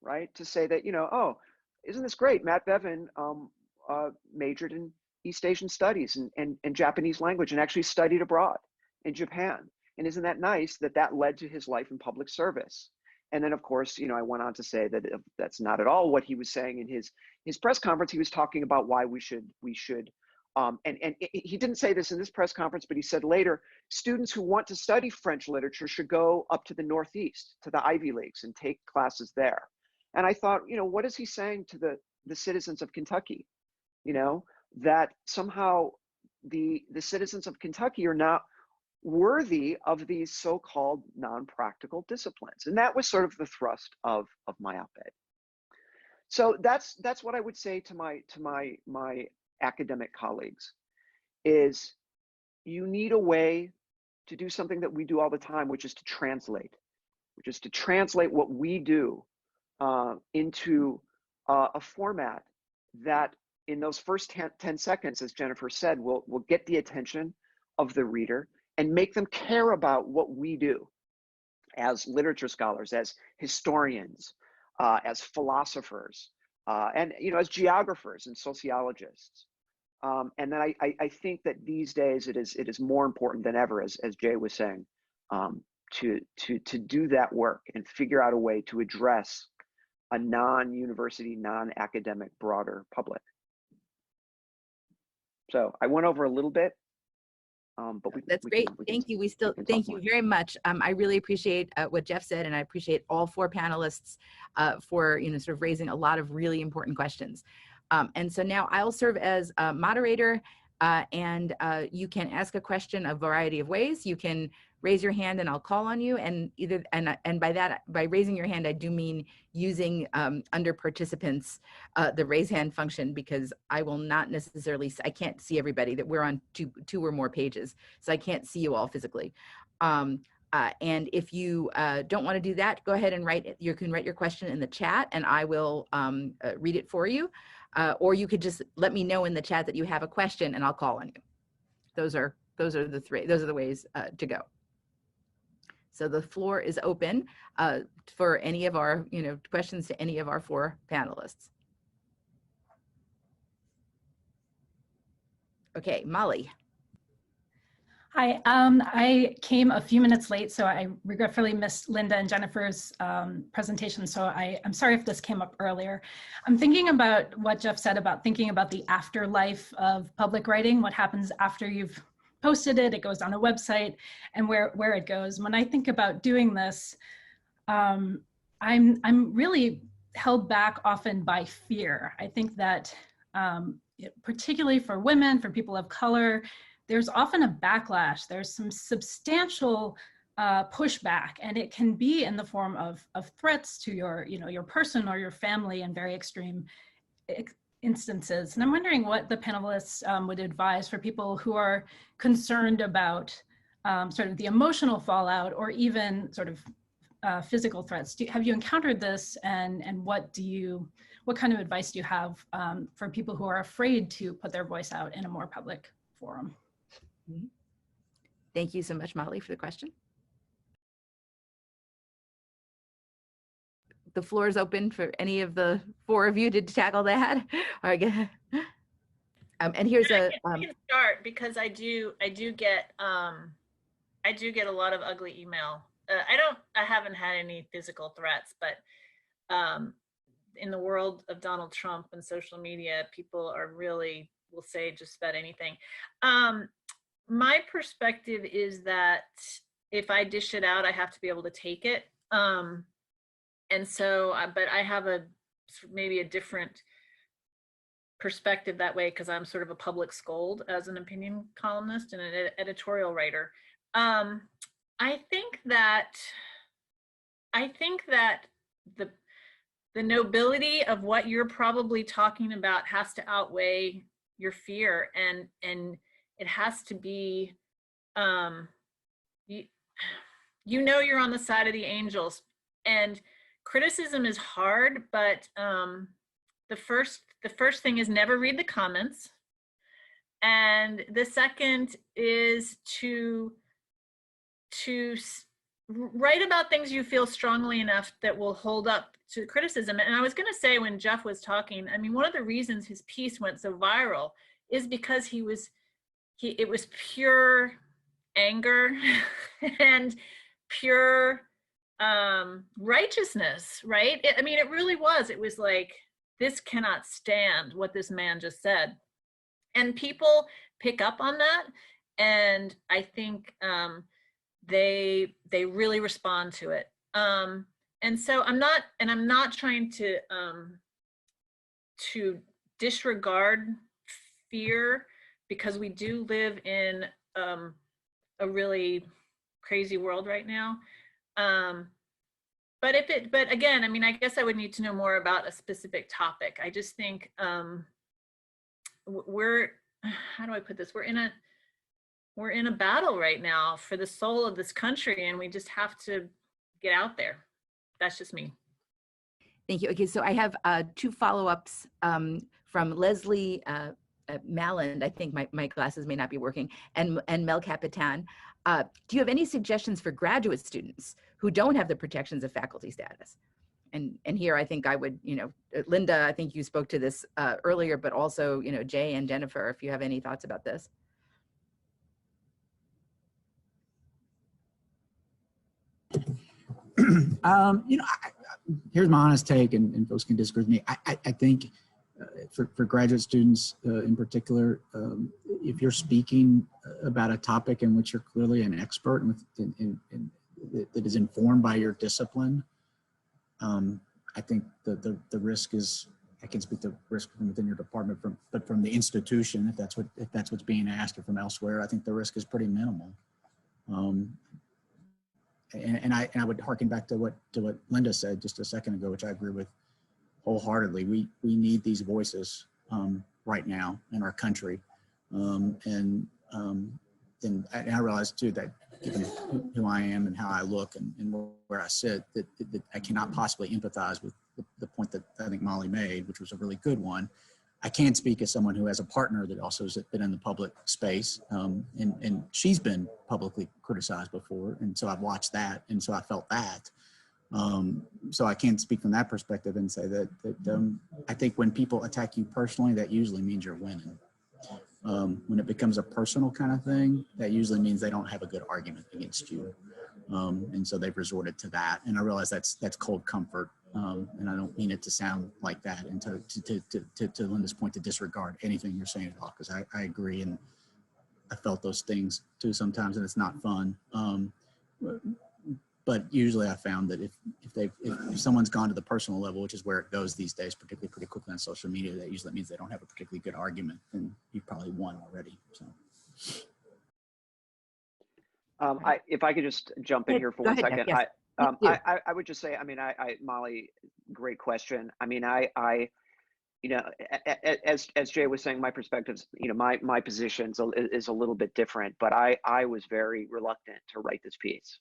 Speaker 5: right? To say that, you know, oh, isn't this great? Matt Bevan majored in East Asian studies and Japanese language and actually studied abroad in Japan. And isn't that nice that that led to his life in public service? And then, of course, you know, I went on to say that that's not at all what he was saying in his press conference. He was talking about why we should, and he didn't say this in this press conference, but he said later, students who want to study French literature should go up to the Northeast, to the Ivy Leagues, and take classes there. And I thought, you know, what is he saying to the citizens of Kentucky? You know, that somehow the citizens of Kentucky are not worthy of these so-called non-practical disciplines. And that was sort of the thrust of my op-ed. So that's what I would say to my academic colleagues is you need a way to do something that we do all the time, which is to translate what we do into a format that in those first 10 seconds, as Jennifer said, will get the attention of the reader and make them care about what we do as literature scholars, as historians, as philosophers, and, you know, as geographers and sociologists. And then I think that these days it is more important than ever, as Jay was saying, to do that work and figure out a way to address a non-university, non-academic, broader public. So I went over a little bit. But
Speaker 1: that's great. Thank you. Thank you very much. I really appreciate what Jeff said, and I appreciate all four panelists for, you know, sort of raising a lot of really important questions. And so now I'll serve as a moderator, and you can ask a question a variety of ways. You can raise your hand and I'll call on you, and by raising your hand, I do mean using under participants the raise hand function, because I will not necessarily, I can't see everybody, that we're on two or more pages, so I can't see you all physically. And if you don't want to do that, go ahead and you can write your question in the chat and I will read it for you. Or you could just let me know in the chat that you have a question and I'll call on you. Those are the ways to go. So the floor is open for any of our, you know, questions to any of our four panelists. Okay, Molly.
Speaker 6: Hi, I came a few minutes late, so I regretfully missed Linda and Jennifer's presentation, so I'm sorry if this came up earlier. I'm thinking about what Jeff said about thinking about the afterlife of public writing, what happens after you've posted it, it goes on a website, and where it goes. When I think about doing this, I'm really held back often by fear. I think that particularly for women, for people of color, there's often a backlash. There's some substantial pushback, and it can be in the form of threats to your person or your family in very extreme instances. And I'm wondering what the panelists would advise for people who are concerned about sort of the emotional fallout, or even sort of physical threats. Have you encountered this, and what kind of advice do you have for people who are afraid to put their voice out in a more public forum?
Speaker 1: Thank you so much, Molly, for the question. The floor is open for any of the four of you to tackle that. And here's
Speaker 3: I can start because I do get a lot of ugly email. I haven't had any physical threats, but in the world of Donald Trump and social media, people will say just about anything. My perspective is that if I dish it out, I have to be able to take it. And so, but I have maybe a different perspective that way because I'm sort of a public scold as an opinion columnist and an editorial writer. I think that the nobility of what you're probably talking about has to outweigh your fear, and it has to be, you know, you're on the side of the angels, and criticism is hard, but the first thing is never read the comments, and the second is to write about things you feel strongly enough that will hold up to criticism. And I was going to say, when Jeff was talking, I mean, one of the reasons his piece went so viral is because it was pure anger and pure righteousness, right? I mean, it really was. It was like, this cannot stand what this man just said. And people pick up on that. And I think they really respond to it. And so I'm not trying to disregard fear, because we do live in a really crazy world right now. But again, I mean, I guess I would need to know more about a specific topic. I just think how do I put this? We're in a battle right now for the soul of this country, and we just have to get out there. That's just me.
Speaker 1: Thank you. Okay, so I have two follow-ups from Leslie Malland. I think my glasses may not be working, and Mel Capitan. Do you have any suggestions for graduate students who don't have the protections of faculty status? And here I think I would, Linda, I think you spoke to this earlier, but also, Jay and Jennifer, if you have any thoughts about this.
Speaker 4: Here's my honest take, and folks can disagree with me. I think for graduate students in particular, if you're speaking about a topic in which you're clearly an expert and that is informed by your discipline, I think the risk is, I can speak to risk from within your department, but from the institution, if that's what's being asked, or from elsewhere, I think the risk is pretty minimal. And I would harken back to what Linda said just a second ago, which I agree with wholeheartedly. We need these voices right now in our country, and I realize too that given who I am and how I look and where I sit, that I cannot possibly empathize with the point that I think Molly made, which was a really good one. I can't speak as someone who has a partner that also has been in the public space, and she's been publicly criticized before, and so I've watched that, and so I felt that. So I can't speak from that perspective and say that I think when people attack you personally, that usually means you're winning. When it becomes a personal kind of thing, that usually means they don't have a good argument against you, and so they've resorted to that. And I realize that's cold comfort. And I don't mean it to sound like that, and to Linda's point, to disregard anything you're saying at all, because I agree, and I felt those things too sometimes, and it's not fun. But usually I found that if someone's gone to the personal level, which is where it goes these days, particularly pretty quickly on social media, that usually means they don't have a particularly good argument, and you've probably won already. So.
Speaker 5: If I could just jump in here for 1 second.
Speaker 1: Yes.
Speaker 5: I would just say, I mean, Molly, great question. I mean, as Jay was saying, my perspectives, my position is a little bit different, but I was very reluctant to write this piece.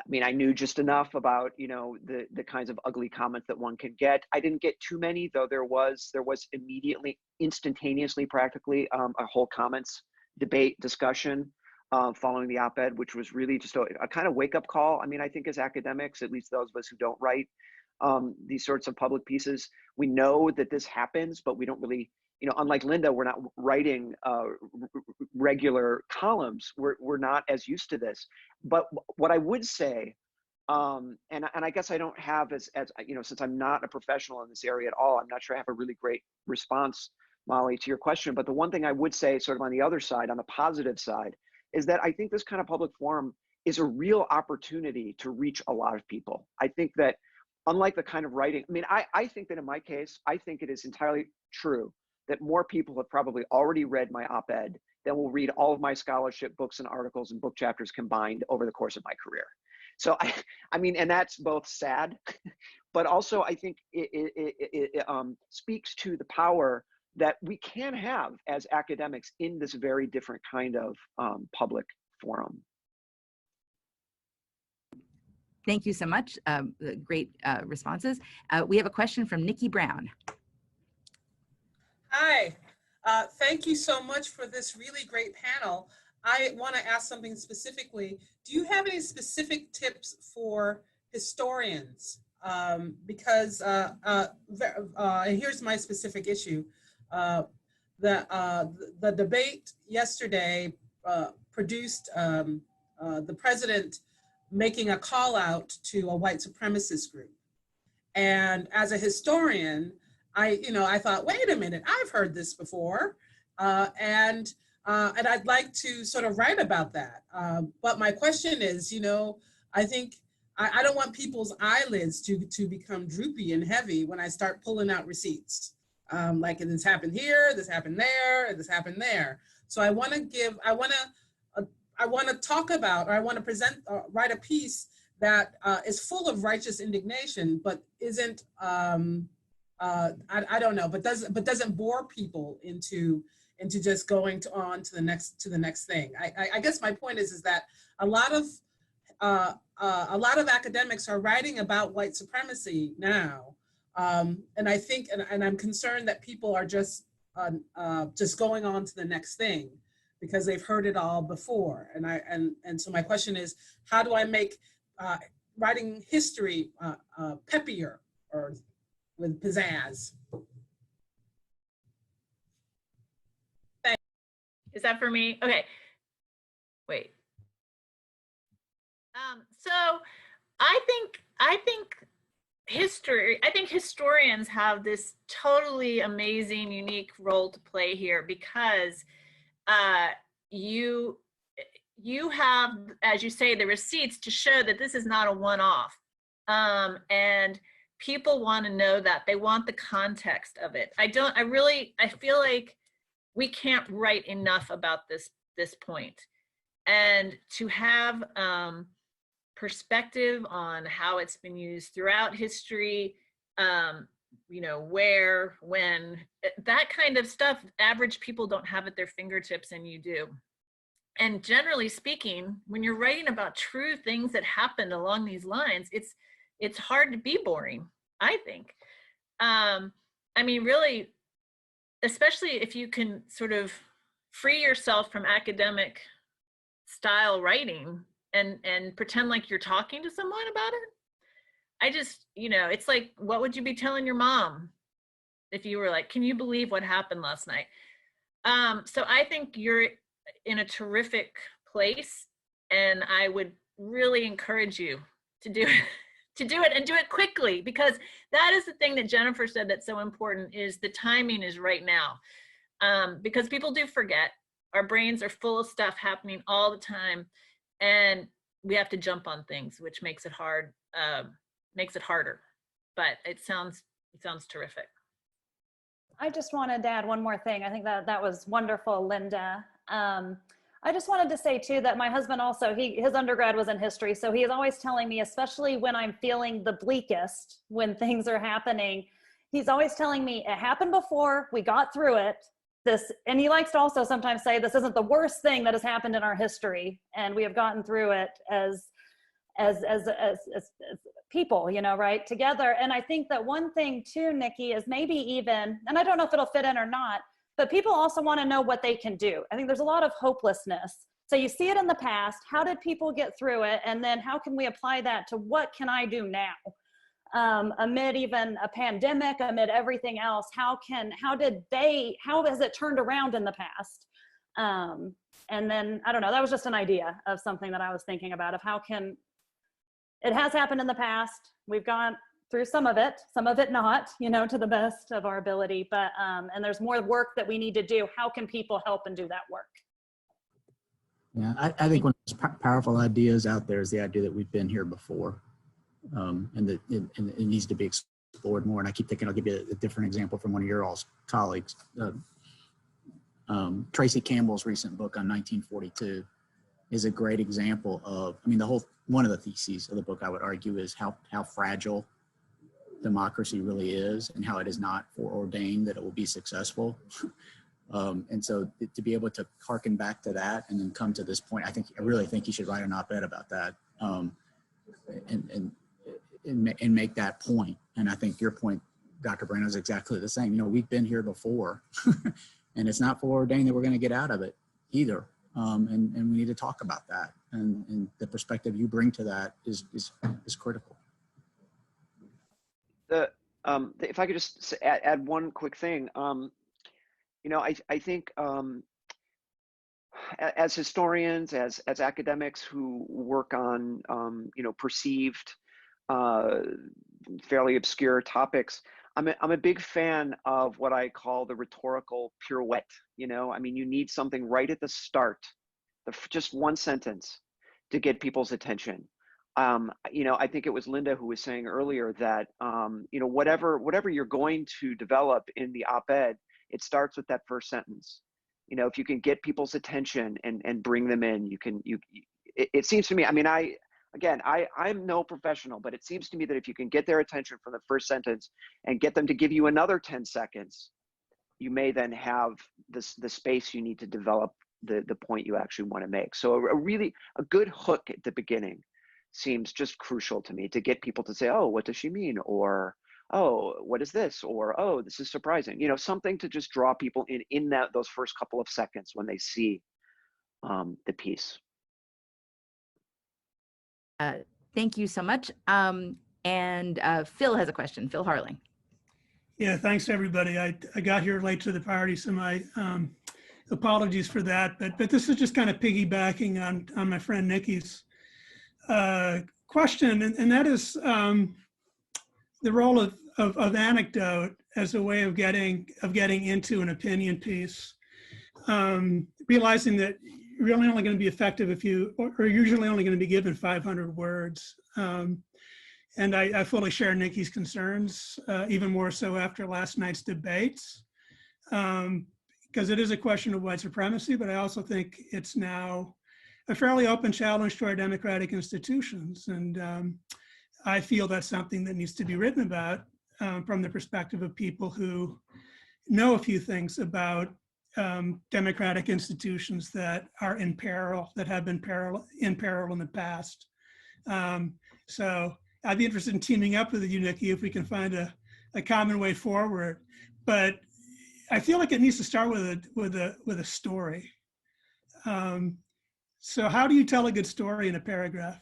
Speaker 5: mean, I knew just enough about, you know, the kinds of ugly comments that one can get. I didn't get too many, though there was immediately, instantaneously, practically, a whole comments debate discussion following the op-ed, which was really just a kind of wake-up call. I mean, I think as academics, at least those of us who don't write these sorts of public pieces, we know that this happens, but we don't really, you know, unlike Linda, we're not writing regular columns. We're not as used to this. But what I would say, and I guess I don't have as you know, since I'm not a professional in this area at all, I'm not sure I have a really great response, Molly, to your question. But the one thing I would say, sort of on the other side, on the positive side, is that I think this kind of public forum is a real opportunity to reach a lot of people. I think that, unlike the kind of writing, I mean, I think that in my case, I think it is entirely true that more people have probably already read my op-ed than will read all of my scholarship books and articles and book chapters combined over the course of my career. So I mean, and that's both sad, but also I think it speaks to the power that we can have as academics in this very different kind of public forum.
Speaker 1: Thank you so much. Great responses. We have a question from Nikki Brown.
Speaker 7: Hi, thank you so much for this really great panel. I want to ask something specifically. Do you have any specific tips for historians? Because here's my specific issue. The debate yesterday produced the president making a call out to a white supremacist group. And as a historian, I thought, wait a minute, I've heard this before. And I'd like to sort of write about that. But my question is, you know, I think I don't want people's eyelids to become droopy and heavy when I start pulling out receipts. Like this happened here, this happened there, this happened there. So I want to talk about, or I want to present, write a piece that is full of righteous indignation, but isn't, I don't know, but doesn't bore people into just going on to the next thing. I guess my point is that a lot of academics are writing about white supremacy now. And I think, and I'm concerned that people are just going on to the next thing because they've heard it all before. And so my question is, how do I make writing history peppier or with pizzazz?
Speaker 3: Thanks. Is that for me? Okay. Wait. So I think historians have this totally amazing, unique role to play here because you have, as you say, the receipts to show that this is not a one-off. And people want to know that. They want the context of it. I feel like we can't write enough about this point. And to have perspective on how it's been used throughout history, you know, where, when, that kind of stuff, average people don't have at their fingertips, and you do. And generally speaking, when you're writing about true things that happened along these lines, it's hard to be boring, I think. I mean, really, especially if you can sort of free yourself from academic style writing and pretend like you're talking to someone about it. I just, you know, it's like, what would you be telling your mom if you were like, can you believe what happened last night? So I think you're in a terrific place, and I would really encourage you to do it, and do it quickly, because that is the thing that Jennifer said that's so important, is the timing is right now. Because people do forget. Our brains are full of stuff happening all the time, and we have to jump on things, which makes it hard, makes it harder. But it sounds terrific.
Speaker 2: I just wanted to add one more thing. I think that was wonderful, Linda. I just wanted to say too that my husband also, his undergrad was in history, so he is always telling me, especially when I'm feeling the bleakest, when things are happening, he's always telling me, it happened before, we got through it. And he likes to also sometimes say, this isn't the worst thing that has happened in our history, and we have gotten through it as as people, you know, right, together. And I think that one thing too, Nikki, is maybe even, and I don't know if it'll fit in or not, but people also want to know what they can do. I think there's a lot of hopelessness. So you see it in the past, how did people get through it? And then how can we apply that to what can I do now? Amid even a pandemic, amid everything else, how has it turned around in the past? And then, I don't know, that was just an idea of something that I was thinking about, of how can, it has happened in the past. We've gone through some of it not, you know, to the best of our ability, but, and there's more work that we need to do. How can people help and do that work?
Speaker 4: Yeah, I think one of the most powerful ideas out there is the idea that we've been here before, and that it needs to be explored more. And I keep thinking, I'll give you a different example from one of your all's colleagues. Tracy Campbell's recent book on 1942 is a great example of, I mean, one of the theses of the book, I would argue, is how fragile democracy really is and how it is not foreordained that it will be successful. And so to be able to harken back to that and then come to this point, I really think you should write an op-ed about that, and make that point. And I think your point, Dr. Brown, is exactly the same. You know, we've been here before and it's not foreordained that we're going to get out of it either. And we need to talk about that. And the perspective you bring to that is critical.
Speaker 5: If I could just add one quick thing, you know, I think as historians, as academics who work on, you know, perceived, fairly obscure topics, I'm a big fan of what I call the rhetorical pirouette. You know, I mean, you need something right at the start, just one sentence to get people's attention. You know, I think it was Linda who was saying earlier that, you know, whatever you're going to develop in the op-ed, it starts with that first sentence. You know, if you can get people's attention and bring them in, it seems to me, I mean, I'm no professional, but it seems to me that if you can get their attention from the first sentence and get them to give you another 10 seconds, you may then have the space you need to develop the point you actually want to make. So a good hook at the beginning seems just crucial to me, to get people to say, oh, what does she mean? Or, oh, what is this? Or, oh, this is surprising. You know, something to just draw people in those first couple of seconds when they see the piece.
Speaker 1: Thank you so much. And Phil has a question. Phil Harling.
Speaker 8: Yeah, thanks everybody. I got here late to the party, so my apologies for that. But this is just kind of piggybacking on my friend Nikki's question, and that is the role of anecdote as a way of getting into an opinion piece. Realizing that you're only going to be effective if you, or usually only going to be given 500 words. And I fully share Nikki's concerns, even more so after last night's debates, because it is a question of white supremacy, but I also think it's now a fairly open challenge to our democratic institutions. And I feel that's something that needs to be written about from the perspective of people who know a few things about democratic institutions that are in peril, that have been in peril in the past. So I'd be interested in teaming up with you, Nikki, if we can find a common way forward. But I feel like it needs to start with a story. So how do you tell a good story in a paragraph?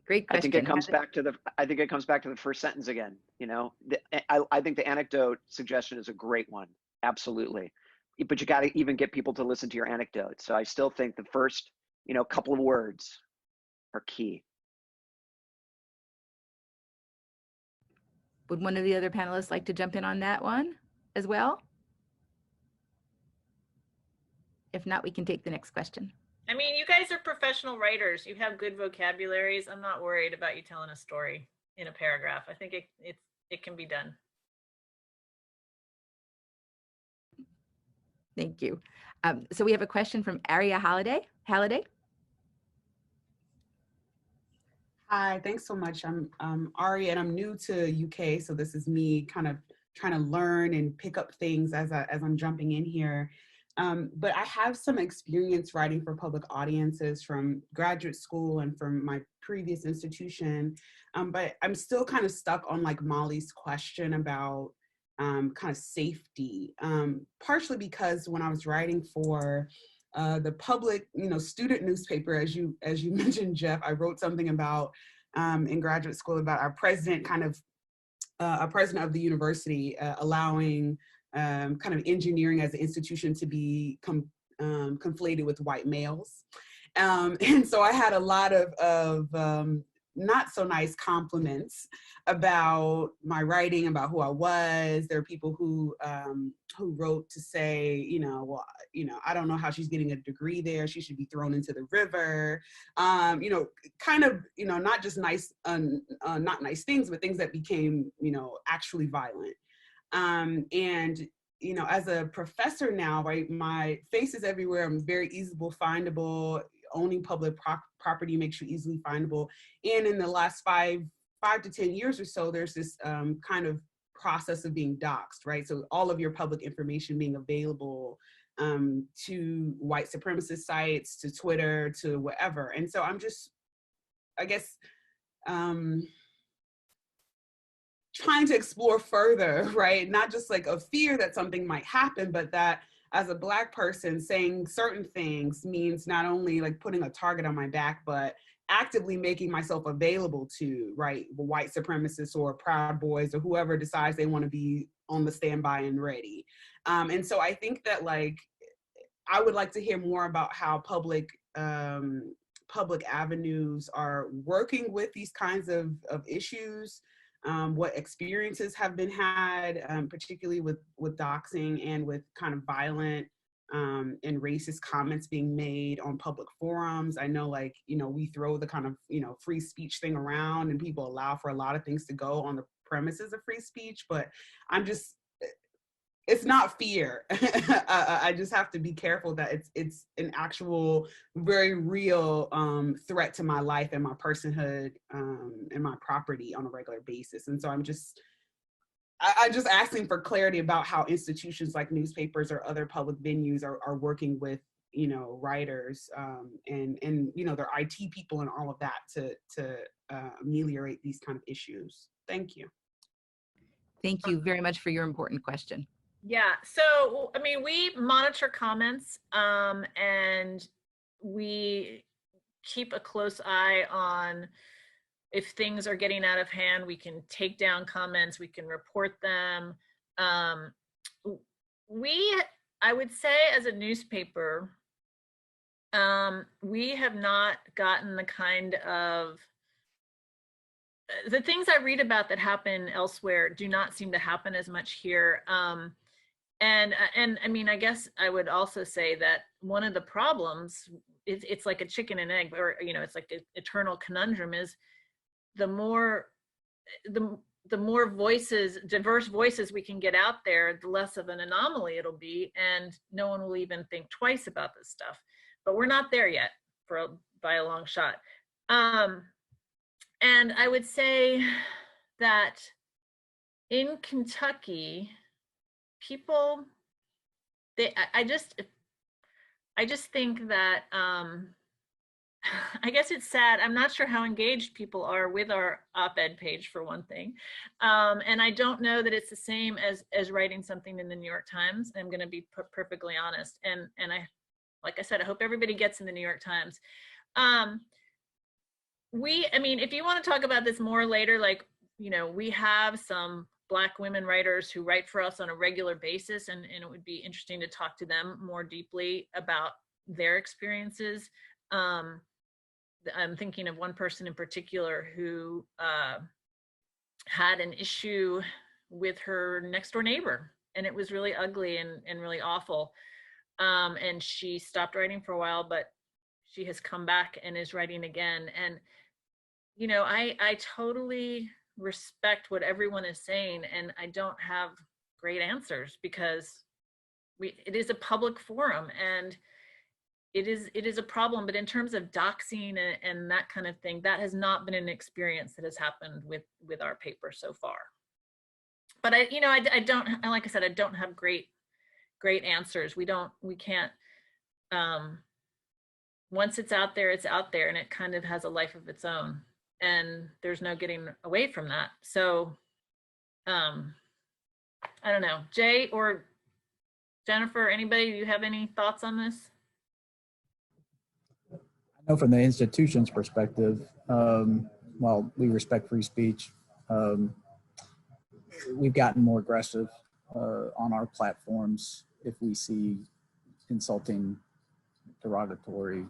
Speaker 1: Great question.
Speaker 5: I think it comes back to the first sentence again. You know, I think the anecdote suggestion is a great one. Absolutely. But you got to even get people to listen to your anecdote. So I still think the first, you know, couple of words are key.
Speaker 1: Would one of the other panelists like to jump in on that one as well? If not, we can take the next question.
Speaker 3: I mean, you guys are professional writers. You have good vocabularies. I'm not worried about you telling a story in a paragraph. I think it can be done.
Speaker 1: Thank you. So we have a question from Aria Halliday.
Speaker 9: Hi, thanks so much. I'm Aria and I'm new to UK, so this is me kind of trying to learn and pick up things as I'm jumping in here. But I have some experience writing for public audiences from graduate school and from my previous institution. But I'm still kind of stuck on like Molly's question about kind of safety, partially because when I was writing for the public, student newspaper, as you mentioned, Jeff, I wrote something about in graduate school about our president a president of the university allowing kind of engineering as an institution to be conflated with white males. And so I had a lot of not so nice compliments about my writing, about who I was. There are people who wrote to say, I don't know how she's getting a degree there. She should be thrown into the river. Kind of, not just nice, not nice things, but things that became, actually violent. And as a professor now, right, my face is everywhere. I'm very easily findable. Owning public property makes you easily findable. And in the last five to 10 years or so, there's this kind of process of being doxxed, right? So all of your public information being available to white supremacist sites, to Twitter, to whatever. And so I'm just, I guess, trying to explore further, right? Not just like a fear that something might happen, but that as a Black person, saying certain things means not only like putting a target on my back, but actively making myself available to, right, white supremacists or Proud Boys or whoever decides they want to be on the standby and ready. And so I think that like, I would like to hear more about how public avenues are working with these kinds of issues. What experiences have been had, particularly with doxing and with kind of violent and racist comments being made on public forums. I know, like, we throw the kind of, free speech thing around and people allow for a lot of things to go on the premises of free speech, but it's not fear. I just have to be careful that it's an actual, very real threat to my life and my personhood and my property on a regular basis. And so I'm just asking for clarity about how institutions like newspapers or other public venues are working with, writers and their IT people and all of that to ameliorate these kind of issues. Thank you.
Speaker 1: Thank you very much for your important question.
Speaker 3: Yeah, so, I mean, we monitor comments and we keep a close eye on if things are getting out of hand. We can take down comments, we can report them. I would say as a newspaper, we have not gotten the kind of, the things I read about that happen elsewhere do not seem to happen as much here. And I mean, I guess I would also say that one of the problems, it's like a chicken and egg, or, it's like an eternal conundrum, is the more voices, diverse voices we can get out there, the less of an anomaly it'll be, and no one will even think twice about this stuff. But we're not there yet by a long shot. And I would say that in Kentucky, people, I just think that, I guess it's sad. I'm not sure how engaged people are with our op-ed page, for one thing. And I don't know that it's the same as writing something in the New York Times. I'm going to be perfectly honest. And like I said, I hope everybody gets in the New York Times. I mean, if you want to talk about this more later, like, we have some Black women writers who write for us on a regular basis, and it would be interesting to talk to them more deeply about their experiences. I'm thinking of one person in particular who had an issue with her next door neighbor, and it was really ugly and really awful. And she stopped writing for a while, but she has come back and is writing again. And, I totally respect what everyone is saying, and I don't have great answers because it is a public forum and it is a problem. But in terms of doxing and that kind of thing, that has not been an experience that has happened with our paper so far. But I don't, like I said, I don't have great great answers. We can't, once it's out there, and it kind of has a life of its own, and there's no getting away from that. So I don't know, Jay or Jennifer, anybody, do you have any thoughts on this?
Speaker 4: I know from the institution's perspective, while we respect free speech, we've gotten more aggressive on our platforms if we see insulting, derogatory,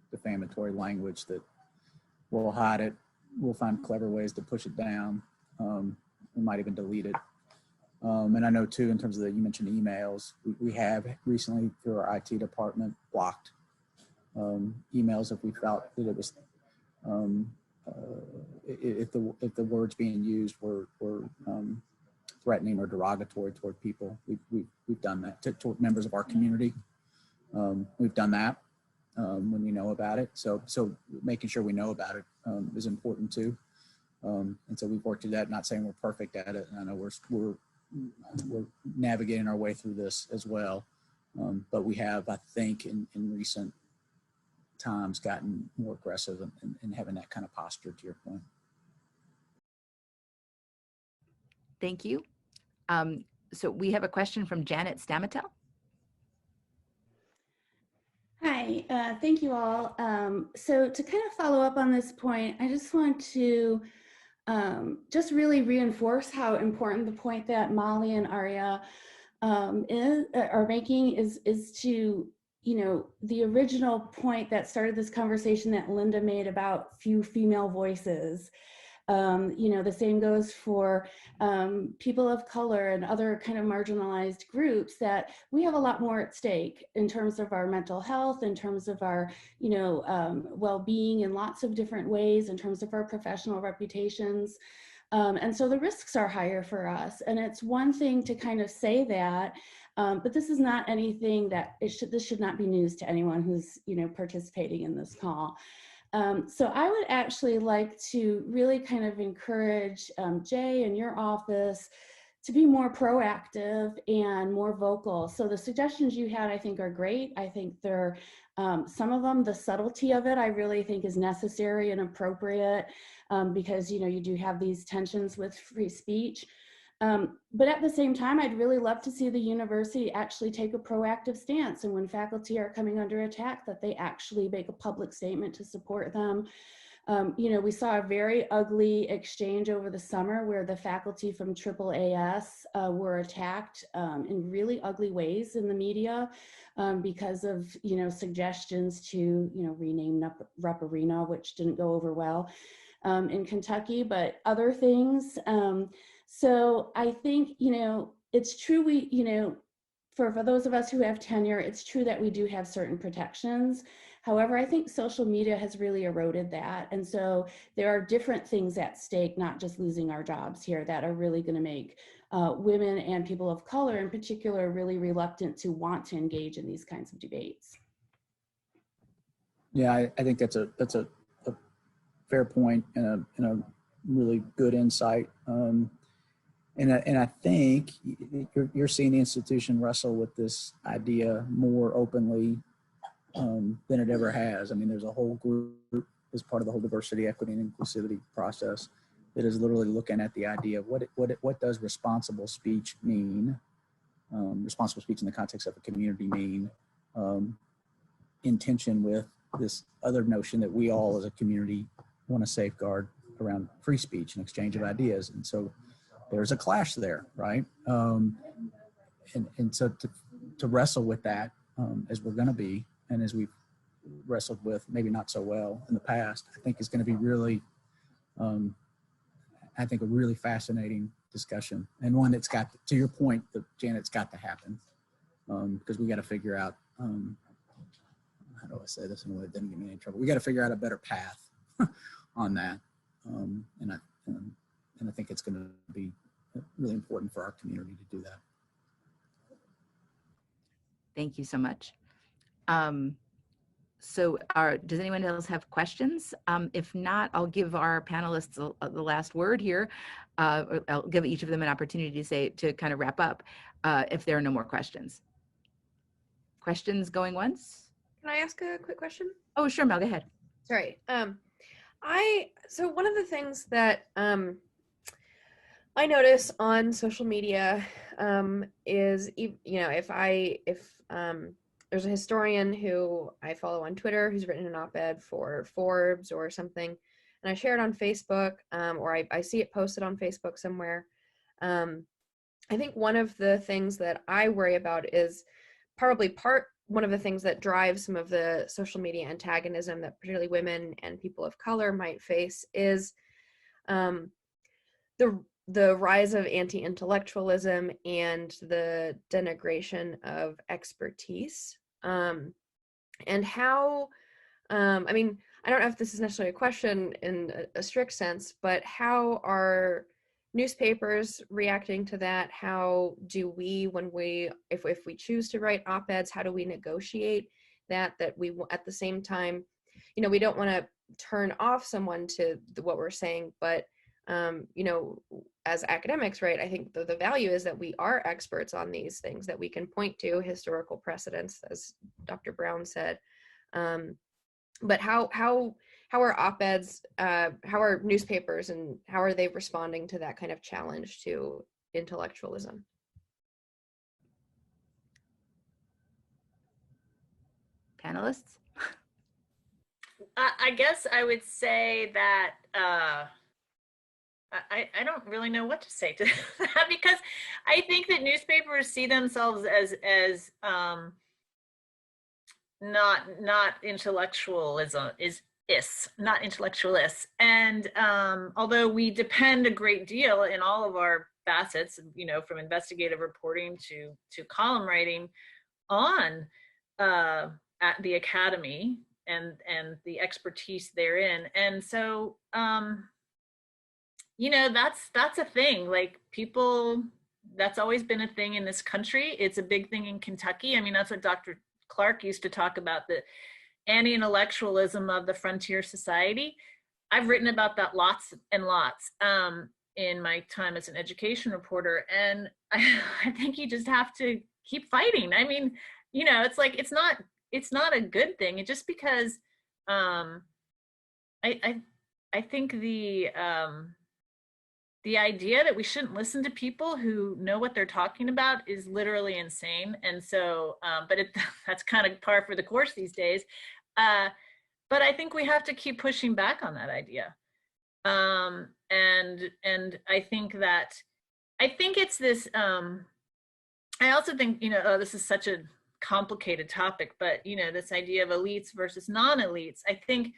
Speaker 4: defamatory language, that we'll hide it. We'll find clever ways to push it down. We might even delete it. And I know too, in terms of you mentioned emails, we have recently through our IT department blocked emails if we felt that it was, if the words being used were threatening or derogatory toward people. We've done that toward members of our community. We've done that when we know about it. So making sure we know about it is important too. And so we've worked through that. Not saying we're perfect at it. And I know we're navigating our way through this as well. But we have, I think, in recent times gotten more aggressive and having that kind of posture, to your point.
Speaker 1: Thank you. So we have a question from Janet Stamatel.
Speaker 10: Hi, thank you all. So to kind of follow up on this point, I just want to just really reinforce how important the point that Molly and Aria are making is to, you know, the original point that started this conversation that Linda made about few female voices. You know, the same goes for people of color and other kind of marginalized groups, that we have a lot more at stake in terms of our mental health, in terms of our, you know, well-being in lots of different ways, in terms of our professional reputations. And so the risks are higher for us. And it's one thing to kind of say that, but this is not anything that this should not be news to anyone who's, you know, participating in this call. So I would actually like to really kind of encourage Jay and your office to be more proactive and more vocal. So the suggestions you had, I think, are great. I think they're, some of them, the subtlety of it, I really think is necessary and appropriate because, you know, you do have these tensions with free speech. But at the same time, I'd really love to see the university actually take a proactive stance, and when faculty are coming under attack, that they actually make a public statement to support them. You know, we saw a very ugly exchange over the summer where the faculty from AAAS were attacked in really ugly ways in the media because of, you know, suggestions to, you know, rename Rupp Arena, which didn't go over well in Kentucky, but other things. So I think, you know, it's true we, you know, for those of us who have tenure, it's true that we do have certain protections. However, I think social media has really eroded that. And so there are different things at stake, not just losing our jobs here, that are really going to make women and people of color in particular really reluctant to want to engage in these kinds of debates.
Speaker 4: Yeah, I think that's a fair point and a really good insight. And I think you're seeing the institution wrestle with this idea more openly than it ever has. I mean, there's a whole group as part of the whole diversity, equity, and inclusivity process that is literally looking at the idea of what does responsible speech mean, responsible speech in the context of a community mean, in tension with this other notion that we all as a community want to safeguard around free speech and exchange of ideas. And so there's a clash there, right? And so to wrestle with that as we're going to be, and as we've wrestled with maybe not so well in the past, I think is going to be really, I think, a really fascinating discussion, and one that's got, to your point, Janet's got to happen because we got to figure out, how do I say this in a way that doesn't get me in any trouble? We got to figure out a better path on that, and I think it's going to be really important for our community to do that.
Speaker 1: Thank you so much. So does anyone else have questions? If not, I'll give our panelists the last word here. I'll give each of them an opportunity to kind of wrap up if there are no more questions. Questions going once?
Speaker 11: Can I ask a quick question?
Speaker 1: Oh, sure, Mel, go ahead.
Speaker 11: Sorry. So one of the things that I notice on social media is, if there's a historian who I follow on Twitter who's written an op-ed for Forbes or something, and I share it on Facebook, or I see it posted on Facebook somewhere, I think one of the things that I worry about is probably one of the things that drives some of the social media antagonism that particularly women and people of color might face is the rise of anti-intellectualism and the denigration of expertise. And how, I mean, I don't know if this is necessarily a question in a strict sense, but how are newspapers reacting to that? How do we, if we choose to write op-eds, how do we negotiate that we at the same time, we don't want to turn off someone to what we're saying, but as academics, right, I think the value is that we are experts on these things, that we can point to historical precedents, as Dr. Brown said. But how are op-eds, how are newspapers, and how are they responding to that kind of challenge to intellectualism?
Speaker 1: Panelists?
Speaker 3: I guess I would say that I don't really know what to say to that, because I think that newspapers see themselves as not intellectualism not intellectualists, and although we depend a great deal in all of our facets, from investigative reporting to column writing on at the academy and the expertise therein, and so that's a thing. Like, people, that's always been a thing in this country. It's a big thing in Kentucky. I mean, that's what Dr. Clark used to talk about, the anti-intellectualism of the frontier society. I've written about that lots and lots in my time as an education reporter, and I think you just have to keep fighting. I mean, it's like, it's not a good thing. It just because I think the idea that we shouldn't listen to people who know what they're talking about is literally insane. And so, but that's kind of par for the course these days. But I think we have to keep pushing back on that idea. And I think it's this, I also think, this is such a complicated topic, but, this idea of elites versus non-elites, I think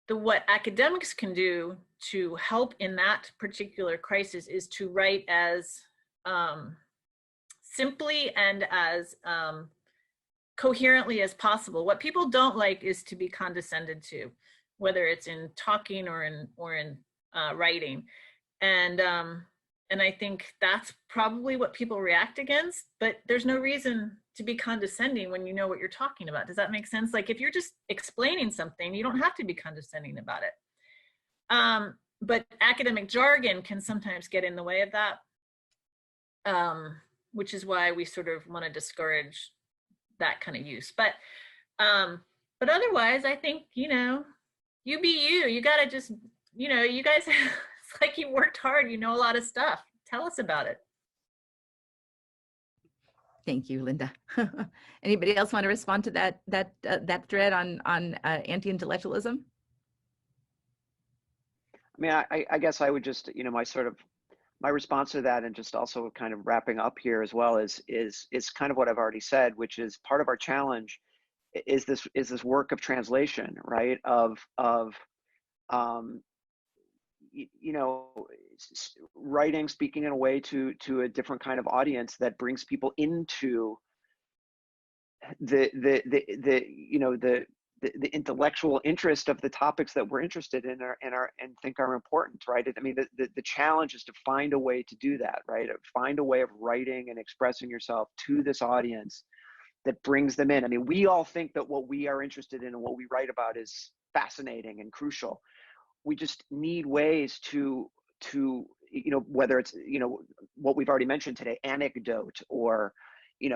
Speaker 3: what academics can do to help in that particular crisis is to write as simply and as coherently as possible. What people don't like is to be condescended to, whether it's in talking or in writing, and I think that's probably what people react against. But there's no reason to be condescending when you know what you're talking about. Does that make sense? Like, if you're just explaining something, you don't have to be condescending about it. But academic jargon can sometimes get in the way of that, which is why we sort of want to discourage that kind of use. But otherwise, I think, you be you. You got to just, you guys, it's like you worked hard. You know a lot of stuff. Tell us about it.
Speaker 1: Thank you, Linda. Anybody else want to respond to that thread on anti-intellectualism?
Speaker 5: I mean, I guess I would just, my response to that, and just also kind of wrapping up here as well, is kind of what I've already said, which is part of our challenge is this work of translation, right? Of writing, speaking in a way to a different kind of audience that brings people into the intellectual interest of the topics that we're interested in and think are important, right? I mean, the challenge is to find a way to do that, right? Find a way of writing and expressing yourself to this audience that brings them in. I mean, we all think that what we are interested in and what we write about is fascinating and crucial. We just need ways to whether it's, what we've already mentioned today, anecdote, or,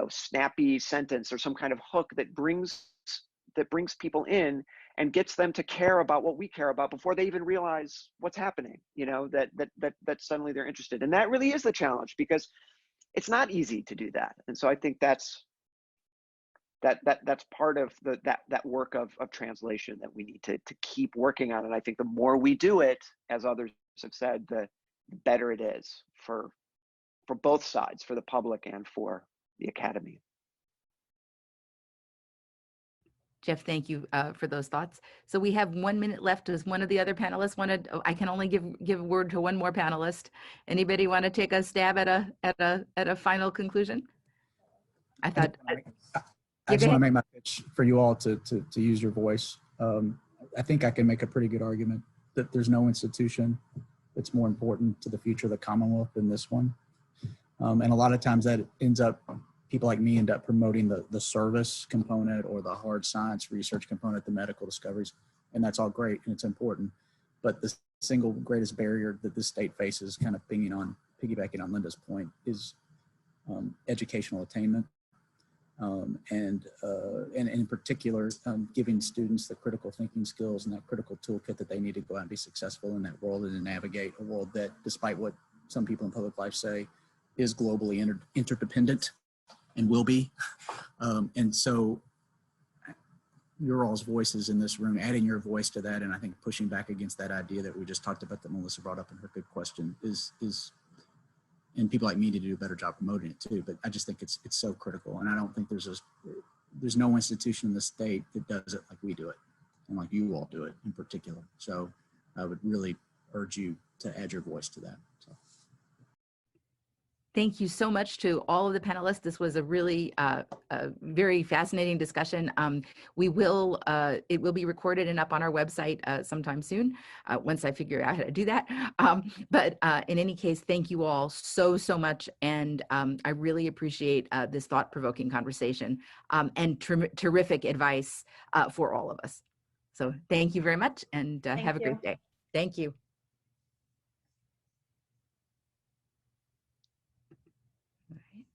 Speaker 5: snappy sentence or some kind of hook that brings people in and gets them to care about what we care about before they even realize what's happening, that suddenly they're interested. And that really is the challenge, because it's not easy to do that. And so I think that's part of that work of translation that we need to keep working on. And I think the more we do it, as others have said, the better it is for both sides, for the public and for the academy.
Speaker 1: Jeff, thank you for those thoughts. So we have 1 minute left. Does one of the other panelists want to? I can only give a word to one more panelist. Anybody want to take a stab at a final conclusion? I thought.
Speaker 4: I just want to make my pitch for you all to use your voice. I think I can make a pretty good argument that there's no institution that's more important to the future of the Commonwealth than this one. And a lot of times that ends up, people like me end up promoting the service component or the hard science research component, the medical discoveries, and that's all great and it's important. But the single greatest barrier that this state faces, kind of piggybacking on Linda's point, is educational attainment. And in particular, giving students the critical thinking skills and that critical toolkit that they need to go out and be successful in that world and to navigate a world that, despite what some people in public life say, is globally interdependent and will be. And so your all's voices in this room, adding your voice to that, and I think pushing back against that idea that we just talked about that Melissa brought up in her good question is and people like me need to do a better job promoting it too, but I just think it's so critical. And I don't think there's no institution in the state that does it like we do it and like you all do it in particular. So I would really urge you to add your voice to that. So.
Speaker 1: Thank you so much to all of the panelists. This was a really very fascinating discussion. It will be recorded and up on our website sometime soon, once I figure out how to do that. But in any case, thank you all so much. And I really appreciate this thought-provoking conversation and terrific advice for all of us. So thank you very much, and have a great day. Thank you. All right.